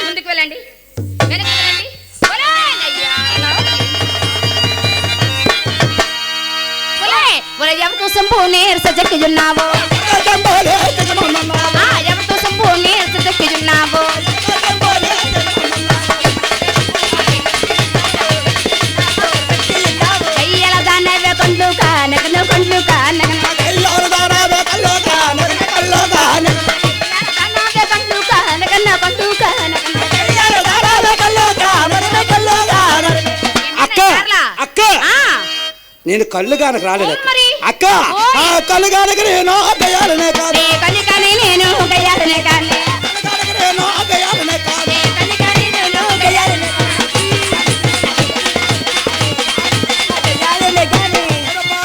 ముందుకు వెళ్ళండి. వెనక్కి వెళ్ళండి. ఒరేయ్ అయ్యా. ఒరేయ్, ఒరేయ్ ఎవరితో సంపూర్ణే సజక్కియున్నావో? ఎవరితో సంపూర్ణే సజక్కియున్నావో? అయ్యల దానవే కండ్లు కానకను కండ్లు కానకను దానవే కండ్లు కానకను అక్క అక్క నేను కళ్ళు గానకు రాలేదు మరి? అక్క. ఆ కళ్ళు గానకు నేను దయాలనే కాదు. కలికని నేను గయ్యాలనే కానీ నేను దయాలనే కాదు. కలికని నేను గయ్యాలనే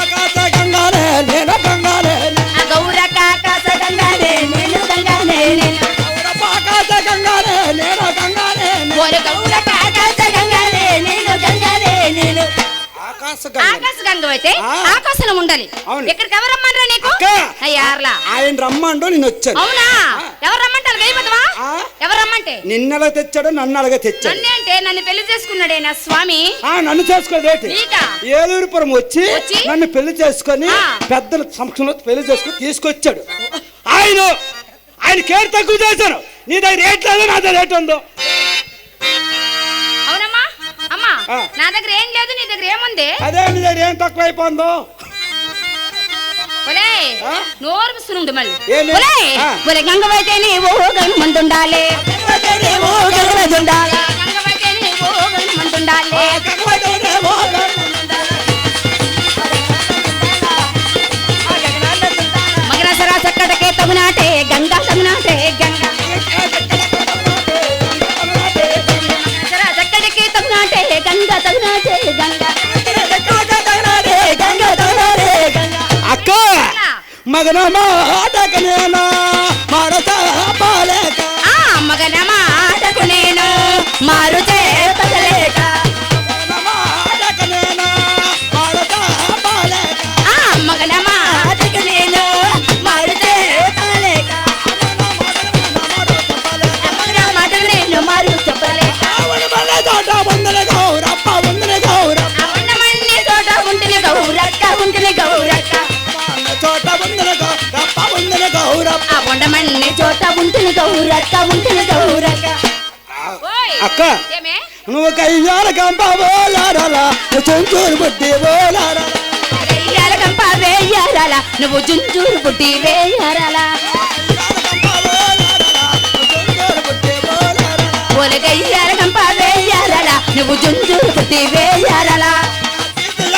కాక గంగానే నేను గంగానే. ఆ గౌర కాకాస గంగానే నేను గంగానే నేను పాకాత గంగానే నేను గంగానే. ఓరి గౌర కాకాస గంగానే నేను గంగానే నేను ఆకాశ గంగ. ఆకాశ గంగ అయితే ఆ. ఆకాశం ఉండాలి. అవును. ఇక్కడికి ఎవరు రమ్మన్రా నీకు? అక్క. అయ్యార్లా ఆయన రమ్మండు నేను వచ్చాను. అవునా? ఎవరు రమ్మంటారు? గైపోతావా? ఆ. ఎవరు రమ్మంటే? నిన్నలా తెచ్చాడు నన్ను అలాగే తెచ్చాడు. నన్నే అంటే నన్ను పెళ్లి చేసుకున్నాడే నా స్వామి. నన్ను చేసుకోదేటి నీకా? ఏలూరుపురం వచ్చి వచ్చి? నన్ను పెళ్లి చేసుకొని ఆ. పెద్దల సంక్షంలో పెళ్లి చేసుకొని తీసుకొచ్చాడు. ఆయన కేర్ తక్కువ చేశాను. నీ దగ్గర రేట్ లేదు నా దగ్గర రేట్ ఉందో. నా దగ్గర ఏం లేదు, నీ దగ్గర ఏముంది? అదే నీ దగ్గర ఏం తక్కువ అయిపోయిందో. ఒరేయ్, నోరు ముసురుండు మళ్ళీ. ఏంది? ఒరేయ్, ఒరే గంగవైతే నీవు గంగమందుండాలి, గంగవైతే నీవు గంగమందుండాలి. మగనసరా చక్కటకే తగునాటే గంగా తగునాటే గంగా, మగనసరా చక్కటకే తగునాటే గంగా తగునాటే గంగా, గంగా తగునాటే గంగా. అక్క మగన మాటకు నేను మారతా పాలేక, మగన మాటకు నేను మారు చేపలేక, మగన మాటకు నేను మారు చేపలేక, మగన మాటకు నేను మారు చెప్పలేక. అవన్నమన్ని చోట ఉంటేనే గౌరక్క, ఉంటేనే గౌరక్క, ఆ బొండమన్ని చోట ఉంటేనే గౌరక్క, ఉంటేనే గౌరక్క. అక్క నువ్వు కయ్యాల కంప బోలారాలా, చుంచూరు బుట్టి బోలారాలా, కయ్యాల కంప వేయారాలా, నువ్వు జుంజూరు బుట్టి వేయారాలా, కయ్యాల కంప వేయారాలా, నువ్వు జుంజూరు బుట్టి వేయారాలా.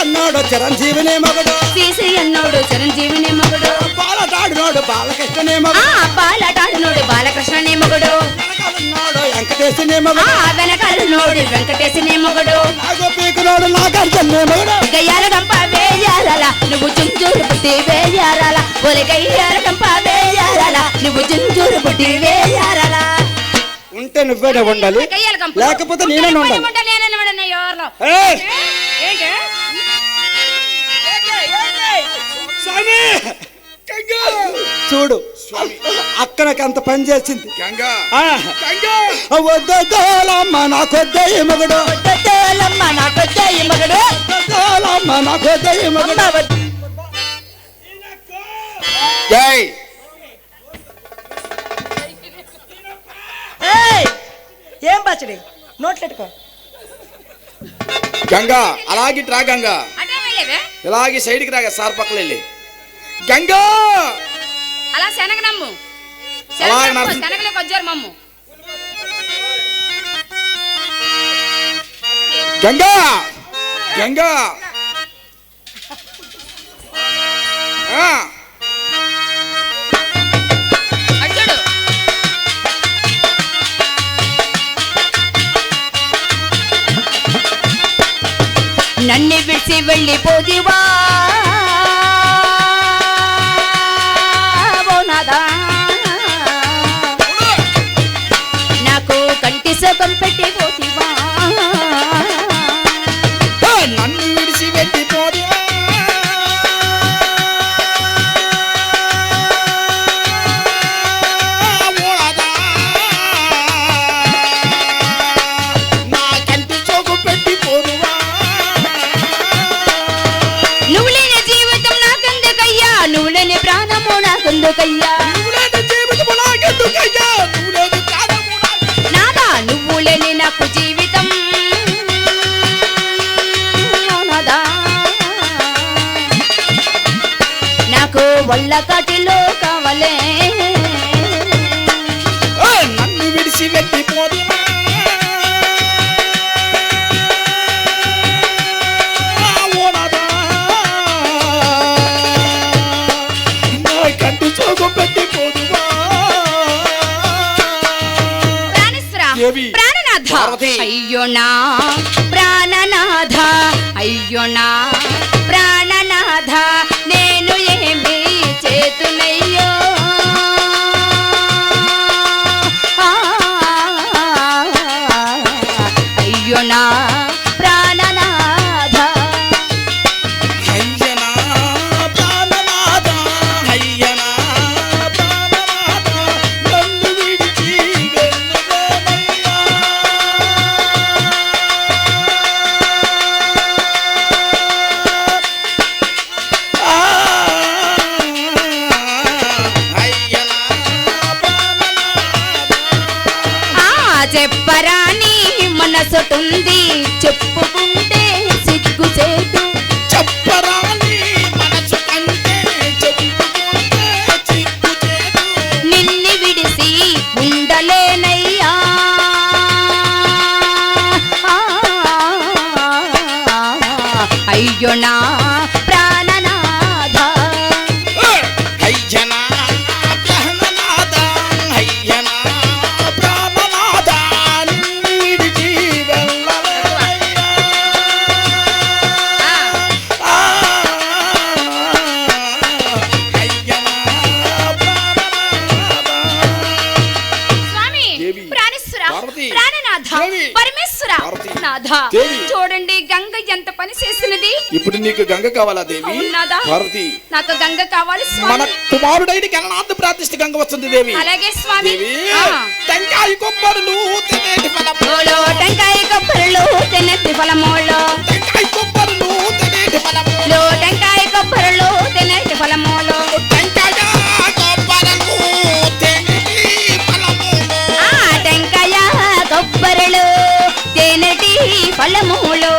అన్నాడు చిరంజీవిని మగడు, తీసి అన్నోడు చిరంజీవిని మగుడు, బాలటాడినోడు బాలకృష్ణనే మగడు, బాలటాడినోడు బాలకృష్ణనే మగుడు, వెంకటేశుని మగడు, వెనకాల నోడు వెంకటేశనే మగుడు, పీకునోడు నాగార్జునే మగడు. గయ్యాల కంప వేయారాలా, నువ్వు జుంజూరు బుట్టి వేయారాలా, గయ్యాల కంప వేయారాలా, నువ్వు జుంజూరు బుట్టి వేయారాలా. ఉంటే నువ్వేనే ఉండాలి, లేకపోతే నేనే ఉండాలి. చూడు అక్కడికి అంత పని చేసింది. వద్దమ్మ నాకొద్దయ్య మగడు, వద్దమ్మ నాకొద్దయ్య మగడు, వద్దమ్మ నాకొద్దయ్య మగడు. జై ఏం పచ్చడి నోట్లెట్టుకో. గంగా అలాగే రా గంగా, ఇలాగే సైడ్కి రాగా సార్ పక్కన వెళ్ళి గంగా అలా శనగ నమ్ము, శనగలే కొజ్జారు మమ్ము. గంగా గంగా అడ్డు నన్ను విడిచి వెళ్ళిపోదివా నాకు కంటి సుఖం పెట్టి పోతివా, నన్ను విడిచి వెళ్ళిపోదివా, నా కంటి చోకు పెట్టి పోదువా. నువ్వు లేని జీవితం నాకెందుకయ్యా, నువ్వు లేని ప్రాణము నాకెందుకయ్యా, నాదా నువ్వు లేని నాకు జీవితం నాదా, నాకు వల్ల కాటిలో కావలే, నన్ను విడిచి వెళ్ళిపోదివా, నా కంటి చోకు పెట్టి పోదువా. ప్రాణనాథ అయ్యో నా ప్రాణనాథ, అయ్యో నా ప్రాణనాథ, నేను ఏమి చేతునయ్యో, అయ్యో నా ప్రాణనాథ, హయ్యనా ప్రాణనాథ, హయ్యనా ప్రాణనాథ, నన్ను విడిచి వెళ్ళవేమయ్యా. అలసటుంది చెప్పుకుంటే సిగ్గుచేటు చెప్పరాని మనసు కంటే చెప్పుకుంటే చిక్కుచేటు. నిన్ని విడిసి ఉండలేనయ్యా అయ్యో నా ప్రాణనాథ అయ్యనా ప్రాణనాథ, అయ్యనా ప్రాణనాథ, నిన్ను విడిచి వెళ్ళలేనయ్యా. అయ్యనా ప్రాణనాథ. స్వామి దేవి, ప్రాణేశ్వర పార్వతి, ప్రాణనాథ దేవి, పరమేశ్వర పార్వతి, నాథ దేవి. చూడండి గంగ ఎంత పని చేసినది. ఇప్పుడు నీకు గంగ కావాలా దేవి? అవును నాథా. పార్వతి, నాకు గంగ కావాలి మన స్వామి. కుమారుడైన గణనాథ ప్రార్థిస్తే గంగ వస్తుంది దేవి. అలాగే స్వామి. దేవి, ఆ. టెంకాయ కొబ్బరులు తినేటి ఫలము, ఓలో టెంకాయ కొబ్బరిలో తినేటి ఫలమోలో టెంకాయ కొబ్బరులు తినేటి ఫలము, లో టెంకాయ కొబ్బరిలో తినేటి ఫలమోలో టెంకాయ కొబ్బరులు తినేటి ఫలము, ఆ టెంకాయ కొబ్బరిలో తేనెటి ఫలములో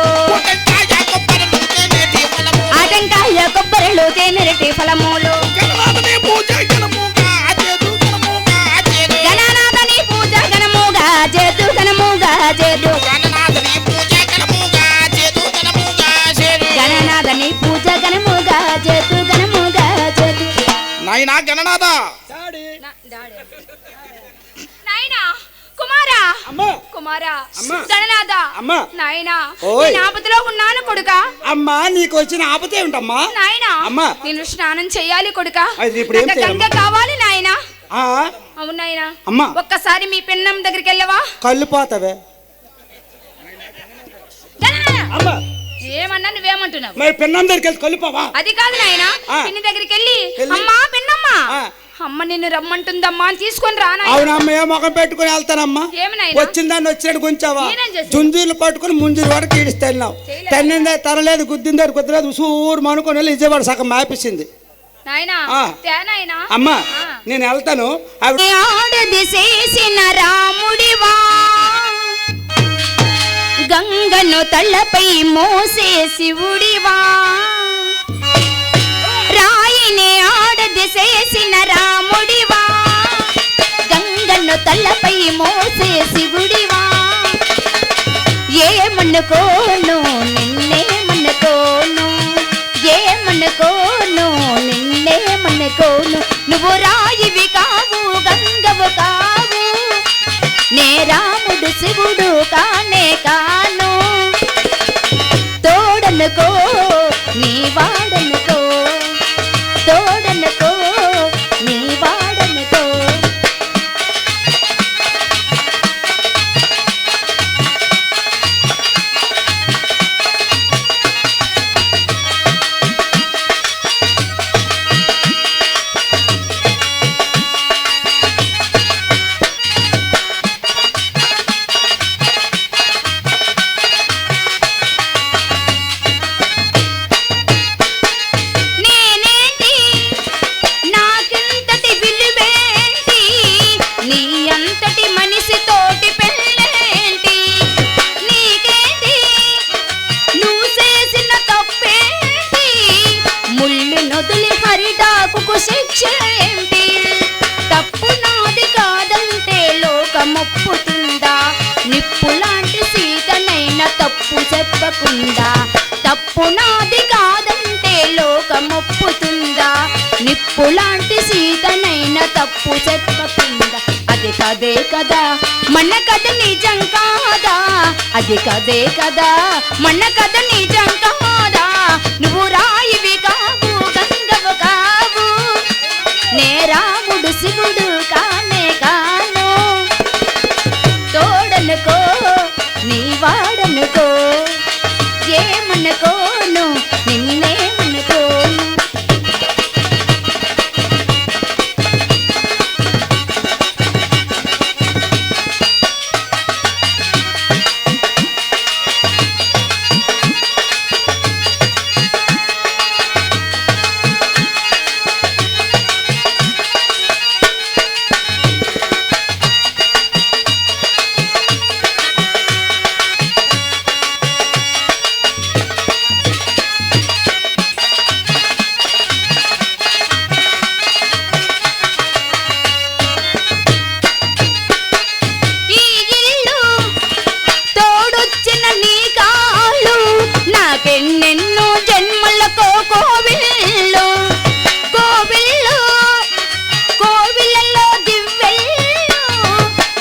టెంకాయ కొబ్బరులు తినేటి ఫలము. ఆ టెంకాయ కొబ్బరిలో తేనెటి ఫలములో గణనాథుని పూజ ఘనముగా చేదు, ఘనముగా చేదు. గణనాథని పూజ ఘనముగా చేతు ఘనముగా చేతు గణనాథుని పూజ ఘనముగా చేదు, ఘనముగా చేదు. గణనాథని పూజ ఘనముగా చేతు ఘనముగా చేతు నాయనా గణనాథ, నాయనా కుమారా అమ్మా కుమారా అమ్మా. గణనాథ అమ్మా. నాయనా ఓయ్. నేను ఆపదలో ఉన్నాను కొడుకా అమ్మా నీకు వచ్చిన ఆపతే ఉంటమ్మా. నాయనా అమ్మా. నేను స్నానం చేయాలి కొడుకా అది ఇప్పుడు ఏం నాకు గంగ చేయాలమ్మా? కావాలి నాయనా ఆ, అవును నాయనా అమ్మా. ఒక్కసారి మీ పిన్నం దగ్గరికి వెళ్ళవా కళ్ళు పోతావే. గణనాథ, అమ్మా ఏమన్నా నువ్వేమంటున్నావు మరి పిన్నం దగ్గరికి వెళ్ళి కళ్ళు పోవా. అది కాదు నాయనా ఆ. పిన్ని దగ్గరికి వెళ్ళి వెళ్ళి. అమ్మా పిన్నమ్మా ఆ. అమ్మ నిన్ను రమ్మంటుందమ్మా అని తీసుకొని రా నాయనా. అవునమ్మా ఏ ముఖం పెట్టుకుని వెళ్తానమ్మా. ఏమి నాయనా? వచ్చిన దాన్ని వచ్చినట్టు గుంచావా. నేనేం చేశాను? జుంజీలు పట్టుకుని ముంజీలు వరకు ఈడిస్తాను. చేయలేదా? తన్నిందే తరలేదు గుద్దిందే గుద్దలేదు ఉసూరు మనుకొని వెళ్ళి విజయవాడ సగం మ్యాపిస్తుంది. నాయనా ఆ. తేనాయనా అమ్మా ఆ. నేను వెళ్తాను. ఆవిడ ఆడది చేసిన రాముడివా గంగను తలపై మోసే శివుడివా రాయిని ఆడది చేసిన రాముడివా గంగను తలపై మోసే శివుడివా ఏమనుకోను నిన్నేమనుకోను ఏమనుకోను నిన్నేమనుకోను నువ్వు రాయివి కావు గంగవు కావు నే రాముడు శివుడు కానే కాను తోడనుకో నీ వాడనుకో తోడనుకో నీ వాడనుకో నేనేంటి నాకింతటి విలువేంటి నీ అంతటి మనిషితోటి పెళ్ళేంటి నీకేంటి నువ్వు చేసిన తప్పేంటి ముళ్ళు నొదిలి హరిడాకుకు శిక్ష ఏంటి తప్పు నాది కాదంటే లోకమొప్పుతుందా నిప్పు లాంటి సీతనైనా తప్పు చెప్పకుండా తప్పు నాది కాదంటే లోకమొప్పుతుందా నిప్పు లాంటి సీతనైనా తప్పు చెప్పకుండా అది కదే కదా మన కథ నిజం కాదా అది కదే కదా మన కథ నిజం కాదా నువ్వు రాయివి కావు గంగవు కావు నే రాముడు శివుడు కానే కాను తోడనుకో నీ వాడనుకో ఏమనుకోను నిన్నేమనుకోను కోవెలకో కోవిల్లు కోవిల్లు కోవిలలో దివ్వెల్లు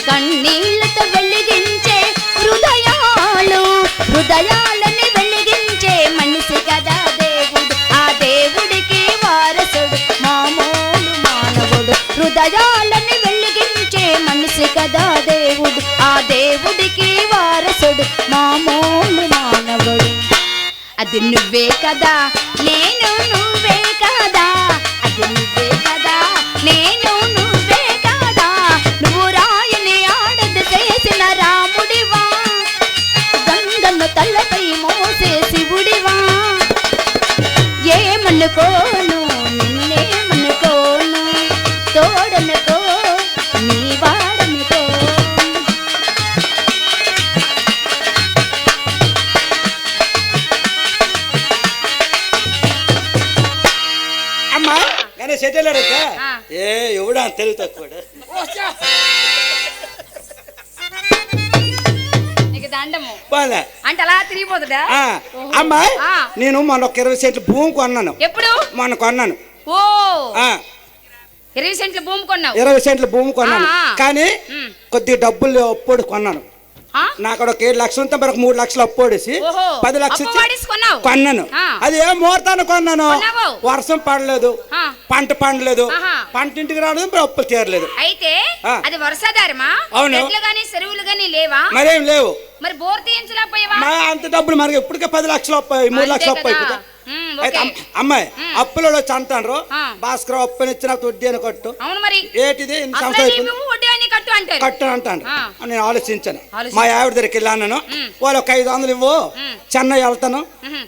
కన్నీళ్లతో వెలిగించే హృదయాలు హృదయాలని వెలిగించే మనిషి కదా దేవుడు ఆ దేవుడికి వారసుడు మామూలు మానవుడు హృదయాలని వెలిగించే మనిషి కదా దేవుడు ఆ దేవుడికి వారసుడు మామూలు మానవుడు అది నువ్వే కదా నేను నువ్వే కదా అది నువ్వే కదా నేను నువ్వే కదా నువ్వు రాయని ఆడది చేసిన రాముడివా గంగను తలపై మోసే శివుడివా ఏమనుకోను నిన్నేమనుకోను తోడనుకో నీ వాడనుకో అమ్మా కానీ సెటిల్ ఆ. ఏ ఎవడా తెలుగు తక్కువ నీకు దండము బాలే అంటే అలా తిరిగిపోతుందా అమ్మా ఆ. నేను మొన్న ఒక 20 సెంట్లు భూమి కొన్నాను ఎప్పుడు మొన్న కొన్నాను ఓ ఆ, 20 సెంట్ల భూమి కొన్నావు 20 సెంట్ల భూమి కొన్నాను ఆ. కానీ ఉమ్. కొద్దిగా డబ్బులు అప్పుడు కొన్నాను ఆ? నాకు ఒక 7 లక్షలు ఉంటే మరొక 3 లక్షలు అప్పోడేసి ఓహో. 10 లక్షలు అప్పు వాడేసి కొన్నావు? కొన్నాను ఆ. అది ఏ ముహూర్తాన్ని కొన్నాను కొన్నావు? వర్షం పడలేదు ఆ. పంట పండలేదు ఆహా. పంట ఇంటికి రావడం ఇప్పుడు అప్పులు తీరలేదు అయితే ఆ. అది వర్షాధారమా అవును. చెట్లు గాని చెరువులు గాని లేవా మరేం లేవు మరి బోర్ తీయించలేకపోయావా మా అంత డబ్బులు మనకి ఎప్పటికే 10 లక్షలు అప్పు 3 అంతే లక్షలు అప్పు కదా. అయిపోతాయి ఉమ్, అయితే ఓకే. అమ్మాయి అప్పులో వచ్చి అంటారు ఆ. భాస్కర్ అప్పుని ఇచ్చిన వడ్డీ అని కట్టు అవును మరి ఏటిది ఇన్ని అసలు సంవత్సరాలు అయిపోయింది నీవు వడ్డీ అని కట్టు అంటారు కట్టు అని అంటాను ఆ. నేను ఆలోచించాను ఆలోచించు. మా ఆవిడ దగ్గరికి వెళ్ళాను వాళ్ళు ఒక 500 ఇవ్వు చెన్నై వెళ్తాను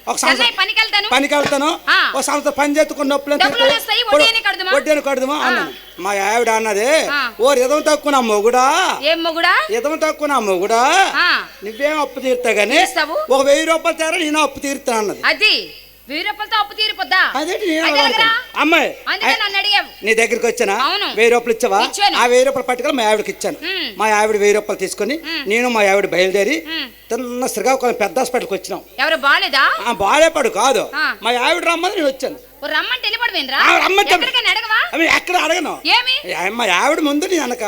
ఒక చెన్నై పనికి వెళ్తాను పనికి వెళ్తాను ఆ. ఒక సంవత్సరం పని చేతుకున్న నొప్పులు డబ్బులు వస్తాయి, వడ్డీ అని కడదుమా? వడ్డీ అని కడదుమా అన్నాను మా ఆవిడ అన్నది ఆ. ఓ ఇదం తక్కువ నా మొగుడా ఏం మొగుడా ఇదం తక్కువ నా మొగుడా ఆ. నువ్వేం అప్పు తీరుతా గానీ తీరుస్తావు? ఒక 1000 రూపాయలు తేరా నేను అప్పు తీరుతా అన్నది అది 1000 రూపాయలతో అప్పు తీరిపోద్దా అదేంటి నేను అది అనుకున్నా. ఎలాగరా? అమ్మాయి అందుకే నన్ను అడిగావు నీ దగ్గరికి వచ్చానా అవును. 1000 రూపాయలు ఇచ్చావా ఇచ్చాను. ఆ 1000 రూపాయలు పట్టుకొని మా ఆవిడకి ఇచ్చాను మ్. మా ఆవిడ 1000 రూపాయలు తీసుకొని నేను మా ఆవిడ బయలుదేరి మ్. తిన్న శ్రీకాకుళం పెద్ద హాస్పిటల్కి వచ్చినాం ఎవరు బాలేదా బాలేపాడు కాదు ఆ. మా ఆవిడ రమ్మని నేను వచ్చాను ఓ రమ్మంటే వెళ్ళిపడవేంద్రా ఆ, రమ్మంటే- ఎక్కడికైనా అడగవా అవి ఎక్కడ అడగను ఏమి మా ఆవిడ ముందు నేను వెనక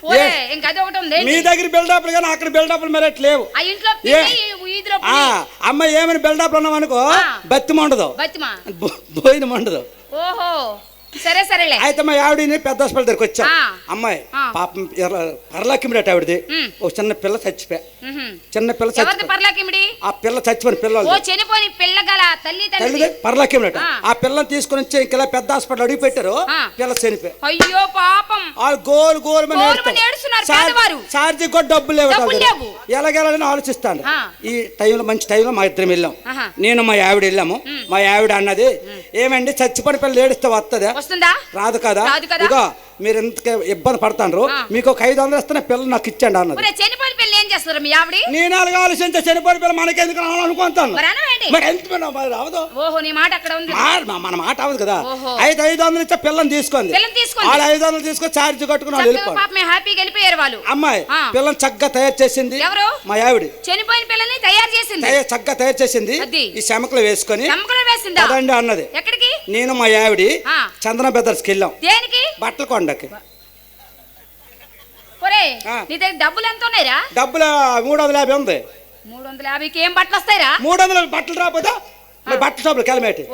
ఓరే ఇంకా అది ఒకటి ఉంది మీ దగ్గర బిల్డప్లు కానీ అక్కడ బిల్డప్లు మరి అట్లా లేవు ఆ ఇంట్లో ఏ? పిల్లి, ఈ వీధిలో ఆ, పులి. అమ్మ ఏమైనా బిల్డప్లు ఉన్నాం అనుకో ఆ. బత్తి మండదు బతిమా బోయిన మండదు ఓహో సరే సరేలే అయితే మా ఆవిడని పెద్ద హాస్పిటల్ దగ్గరికి వచ్చాం ఆ. అమ్మాయి ఆ. పాపం పర్లాకిమిడట ఆవిడది ఉమ్. ఒక చిన్న పిల్ల చచ్చిపోయా మ్హూ. చిన్న పిల్ల ఎవరిది చచ్చిపోయి పర్లాకిమిడి ఆ పిల్ల చచ్చిపోయిన ఓ పిల్లలు చనిపోని పిల్ల గల తల్లి తండ్రి తల్లిదే పర్లాకిమిడట ఆ. ఆ పిల్లని తీసుకొని వచ్చి ఇంకా పెద్ద హాస్పిటల్ అడిగి పెట్టారు ఆ. పిల్ల చనిపోయి అయ్యో పాపం వాళ్ళు గోలు గోలు గోలుమని ఏడుస్తున్నారు పేదవారు. ఛార్జీ కూడా డబ్బులు లేవు డబ్బులు లేవు. ఎలాగెలాగని ఆలోచిస్తాను ఆ. ఈ టైంలో మంచి టైంలో మా ఇద్దరం వెళ్ళాం ఆహా. నేను మా ఆవిడ వెళ్ళాము మా ఆవిడ అన్నది ఏమండి చచ్చిపోయిన పిల్ల ఏడిస్తే వస్తుందా వస్తుందా రాదు కదా రాదు కదా. ఇగో మీరు ఎంత ఇబ్బంది పడతారు ఆ. మీకు ఒక 500 ఇస్తే పిల్ల నాకు ఇచ్చండి అన్నది ఒరే చనిపోయిన పిల్ల ఏం చేస్తారు మీ ఆవిడి నేను అలాగ ఆలోచించే చనిపోయిన పిల్ల మనకెందుకు అనుకుంటాను మరి అనవేంటి మరి ఎంత మరి రావదు ఓహో నీ మాట అక్కడ ఉంది మన మాట అవదు కదా ఓహో. 500 ఇచ్చే పిల్లని తీసుకుంది పిల్లని తీసుకుంది. వాళ్ళు 500 తీసుకొని ఛార్జ్ కట్టుకుని వాళ్ళు చక్కగా వెళ్ళిపోయి పాపమే హ్యాపీగా వెళ్ళిపోయారు వాళ్ళు అమ్మాయి ఆ. పిల్లని చక్కగా తయారు చేసింది ఎవరు? మా ఆవిడ చనిపోయిన పిల్లని తయారు చేసింది చక్కగా తయారు చేసింది అది. ఈ చెమకలు వేసుకొని నమ్మకం వేసిందా అదండి అన్నది ఎక్కడికి నేను మా ఆవిడ ఆ. చందన బెదర్స్కి వెళ్ళాం దేనికి బట్టల కొండకి ఒరే ఆ. నీ దగ్గర డబ్బులు ఎంత ఉన్నాయిరా డబ్బులు 350 ఉంది 350కి ఏం బట్టలు వస్తాయిరా 300 బట్టలు రాకపోతే మరి బట్టల షాపులు కెలమేటి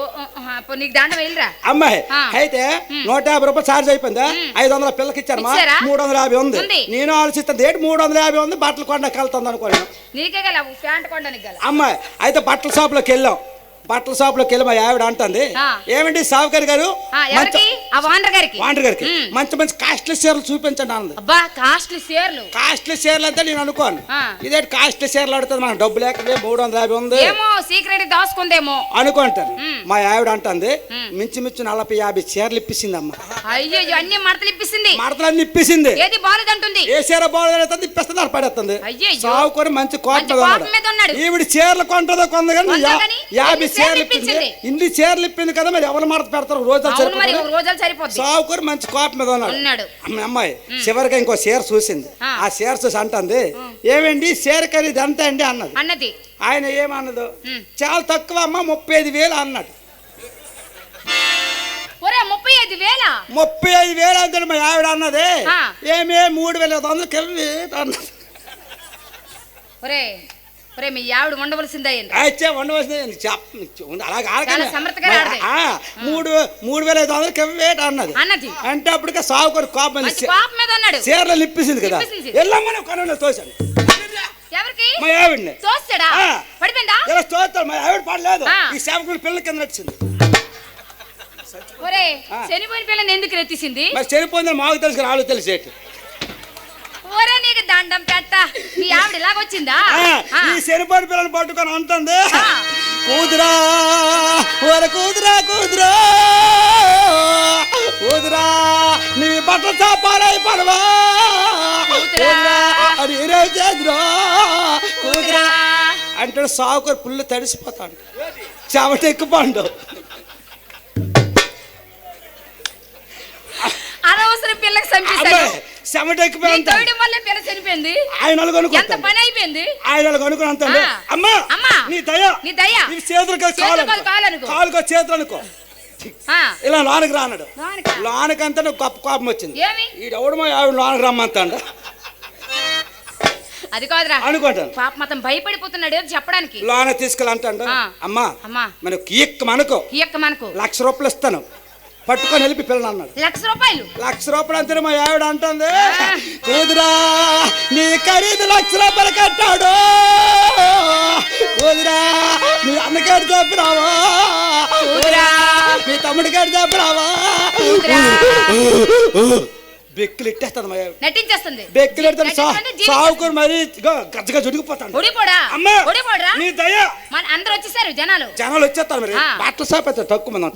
నీకు దండం వెళ్ళరా అమ్మాయి ఆ. అయితే 150 రూపాయలు ఛార్జ్ అయిపోయిందా 500 పిల్లకి ఇచ్చారమ్మా ఇచ్చారా? 350 ఉంది ఉంది. నేను ఆలోచిస్తుంది ఏంటి 350 ఉంది బట్టల కొండకి వెళ్తుంది అనుకోను నీకే గల ప్యాంట్ కొండానికి గల అమ్మాయి అయితే బట్టల షాపులోకి వెళ్ళాం బట్టల షాపులోకి వెళ్ళి మా ఆవిడ అంటుంది ఆ. ఏమండి సావుకారి గారు ఎవరికి ఆ వాండర్ గారికి వాండర్ గారికి మంచి మంచి కాస్ట్లీ చీరలు చూపించండి అన్నది అబ్బా కాస్ట్లీ షేర్లు కాస్ట్లీ చీరలు అంటే నేను అనుకోను ఆ. ఇదే కాస్ట్లీ చీరలు అడుగుతుంది మనకు డబ్బు లేకపోతే 350 ఉంది ఏమో సీక్రెట్ దాచుకుందేమో అనుకుంటాను మ్. మా ఆవిడ అంటుంది మించుమించు 40-50 చీరలు ఇప్పిసింది అమ్మ అయ్యో అన్ని మడతలు ఇప్పిస్తుంది మడతలన్నీ ఇప్పిసింది ఏది బాలేదంటుంది ఏ చీర బాగుంది ఇప్పిస్తుంది అది పడేస్తుంది అయ్యయ్యో. సావుకొని మంచి మంచి కోపం మీద ఉన్నాడు. ఈవిడ చీరలు కొంటదో కొందగాని కొందా గాని 50 ఎన్ని చీరలు ఇప్పింది ఇన్ని చీరలు ఇప్పింది కదా, మరి ఎవరు మడత పెడతారు? రోజులు సరిపోతుంది. సావుకూరు మంచి కోపం మీద ఉన్నాడు. అమ్మాయి చివరిగా ఇంకో చీర చూసింది. ఆ చీర చూసి అంటుంది, ఏమండి చీర ఖరీదు ఎంత అండి అన్నది. ఆయన ఏమన్నదు, చాలా తక్కువ అమ్మ, 35,000 అన్నాడు. 35,000 అంటే మా ఆవిడ అన్నది, ఏమే 3,500 కలిపి అన్నది. మీ ఆవిడ ఉండవలసిందే ఉండవలసిందే అలా 3,500 కలిపి అన్నది. అంటే అప్పటికే సాగుకొని కోపం చీరలు నిప్పిసింది కదా, వెళ్ళమ్మని కొన తోసాను మా ఆవిడని. మా ఆవిడ పడలేదు, ఈ సేవకుడు పిల్లల కింద నచ్చింది. చనిపోయిన పిల్లని ఎందుకు రెత్తిసింది? మరి చనిపోయిందని మాకు తెలుసు, రాళ్ళు తెలిసేటి. నీకు దండం పెట్ట, మీ ఆవిడ ఇలాగొచ్చిందా? ఈ చనిపోయిన పిల్లని పట్టుకొని అంటుంది, కూతురా ఓర కూతురా కూతురా కూతురా నీ బట్టలు చాపాలై పడవా అది చేదురా కూతురా అంటే సాగుకొని పుల్లు తడిసిపోతాడు, చెమట ఎక్కుపండు. అనవసరం పిల్లకి చెమట ఎక్కిపోయింది. ఆయన అనుకుని అంత అమ్మా నీ దయ చేతులకు కాలుకో చేతులు అనుకో, ఇలా లోనకి రాన్నాడు. లోనకంతా గొప్ప కోపం వచ్చింది. ఈడెవడు మా ఆవిడ లోనకి రమ్మంతాడు. అది కాదురా అనుకుంటాను, పాప మొత్తం భయపడిపోతున్నాడు చెప్పడానికి. లోన తీసుకెళ్ళి అంటాడు, అమ్మా మనకు కీయక్క మనకు 1,00,000 రూపాయలు ఇస్తాను, పట్టుకొని వెళ్ళి పిల్లలు అన్నాడు. 1,00,000 రూపాయలు? 1,00,000 రూపాయలు అంతే మా ఆవిడ అంటుంది, కూతురా నీ ఖరీదు 1,00,000 రూపాయలు కట్టాడు, కూతురా నీ అన్నగారు చెప్పినావా, మీ తమ్ముడి గారు చెప్పినావా. బెక్కులు ఇట్టేస్తాను మా ఆవిడ, నటించేస్తుంది. బెక్కులు ఎడతాను సావుకొని మరి గజ్జగా జుడిగిపోతాను. అమ్మా నీ దయ. అందరూ వచ్చేసారు, జనాలు వచ్చేస్తారు. మరి బట్టల షాప్ అయితే తక్కువ మంది.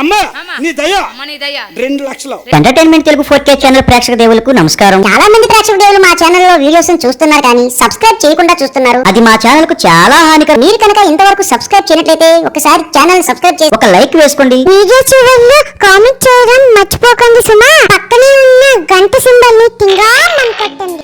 అమ్మా నీ దయ 2,00,000. ఎంటర్టైన్మెంట్ తెలుగు 4K ఛానల్ ప్రేక్షక దేవులకు నమస్కారం. చాలా మంది ప్రేక్షక దేవులు మా ఛానల్ లో వీడియోస్ చూస్తున్నారు కానీ సబ్స్క్రైబ్ చేయకుండా చూస్తున్నారు. అది మా ఛానల్ కు చాలా హానికరం. మీరు కనుక ఇంతవరకు సబ్స్క్రైబ్ చేయనట్లయితే ఒకసారి ఛానల్ సబ్స్క్రైబ్ చేసి ఒక లైక్ వేసుకోండి. వీడియో చివరిలో కామెంట్ చేయడం మర్చిపోకండి సుమా. పక్కనే ఉన్న గంట సింబల్ ని తింగా కొట్టండి.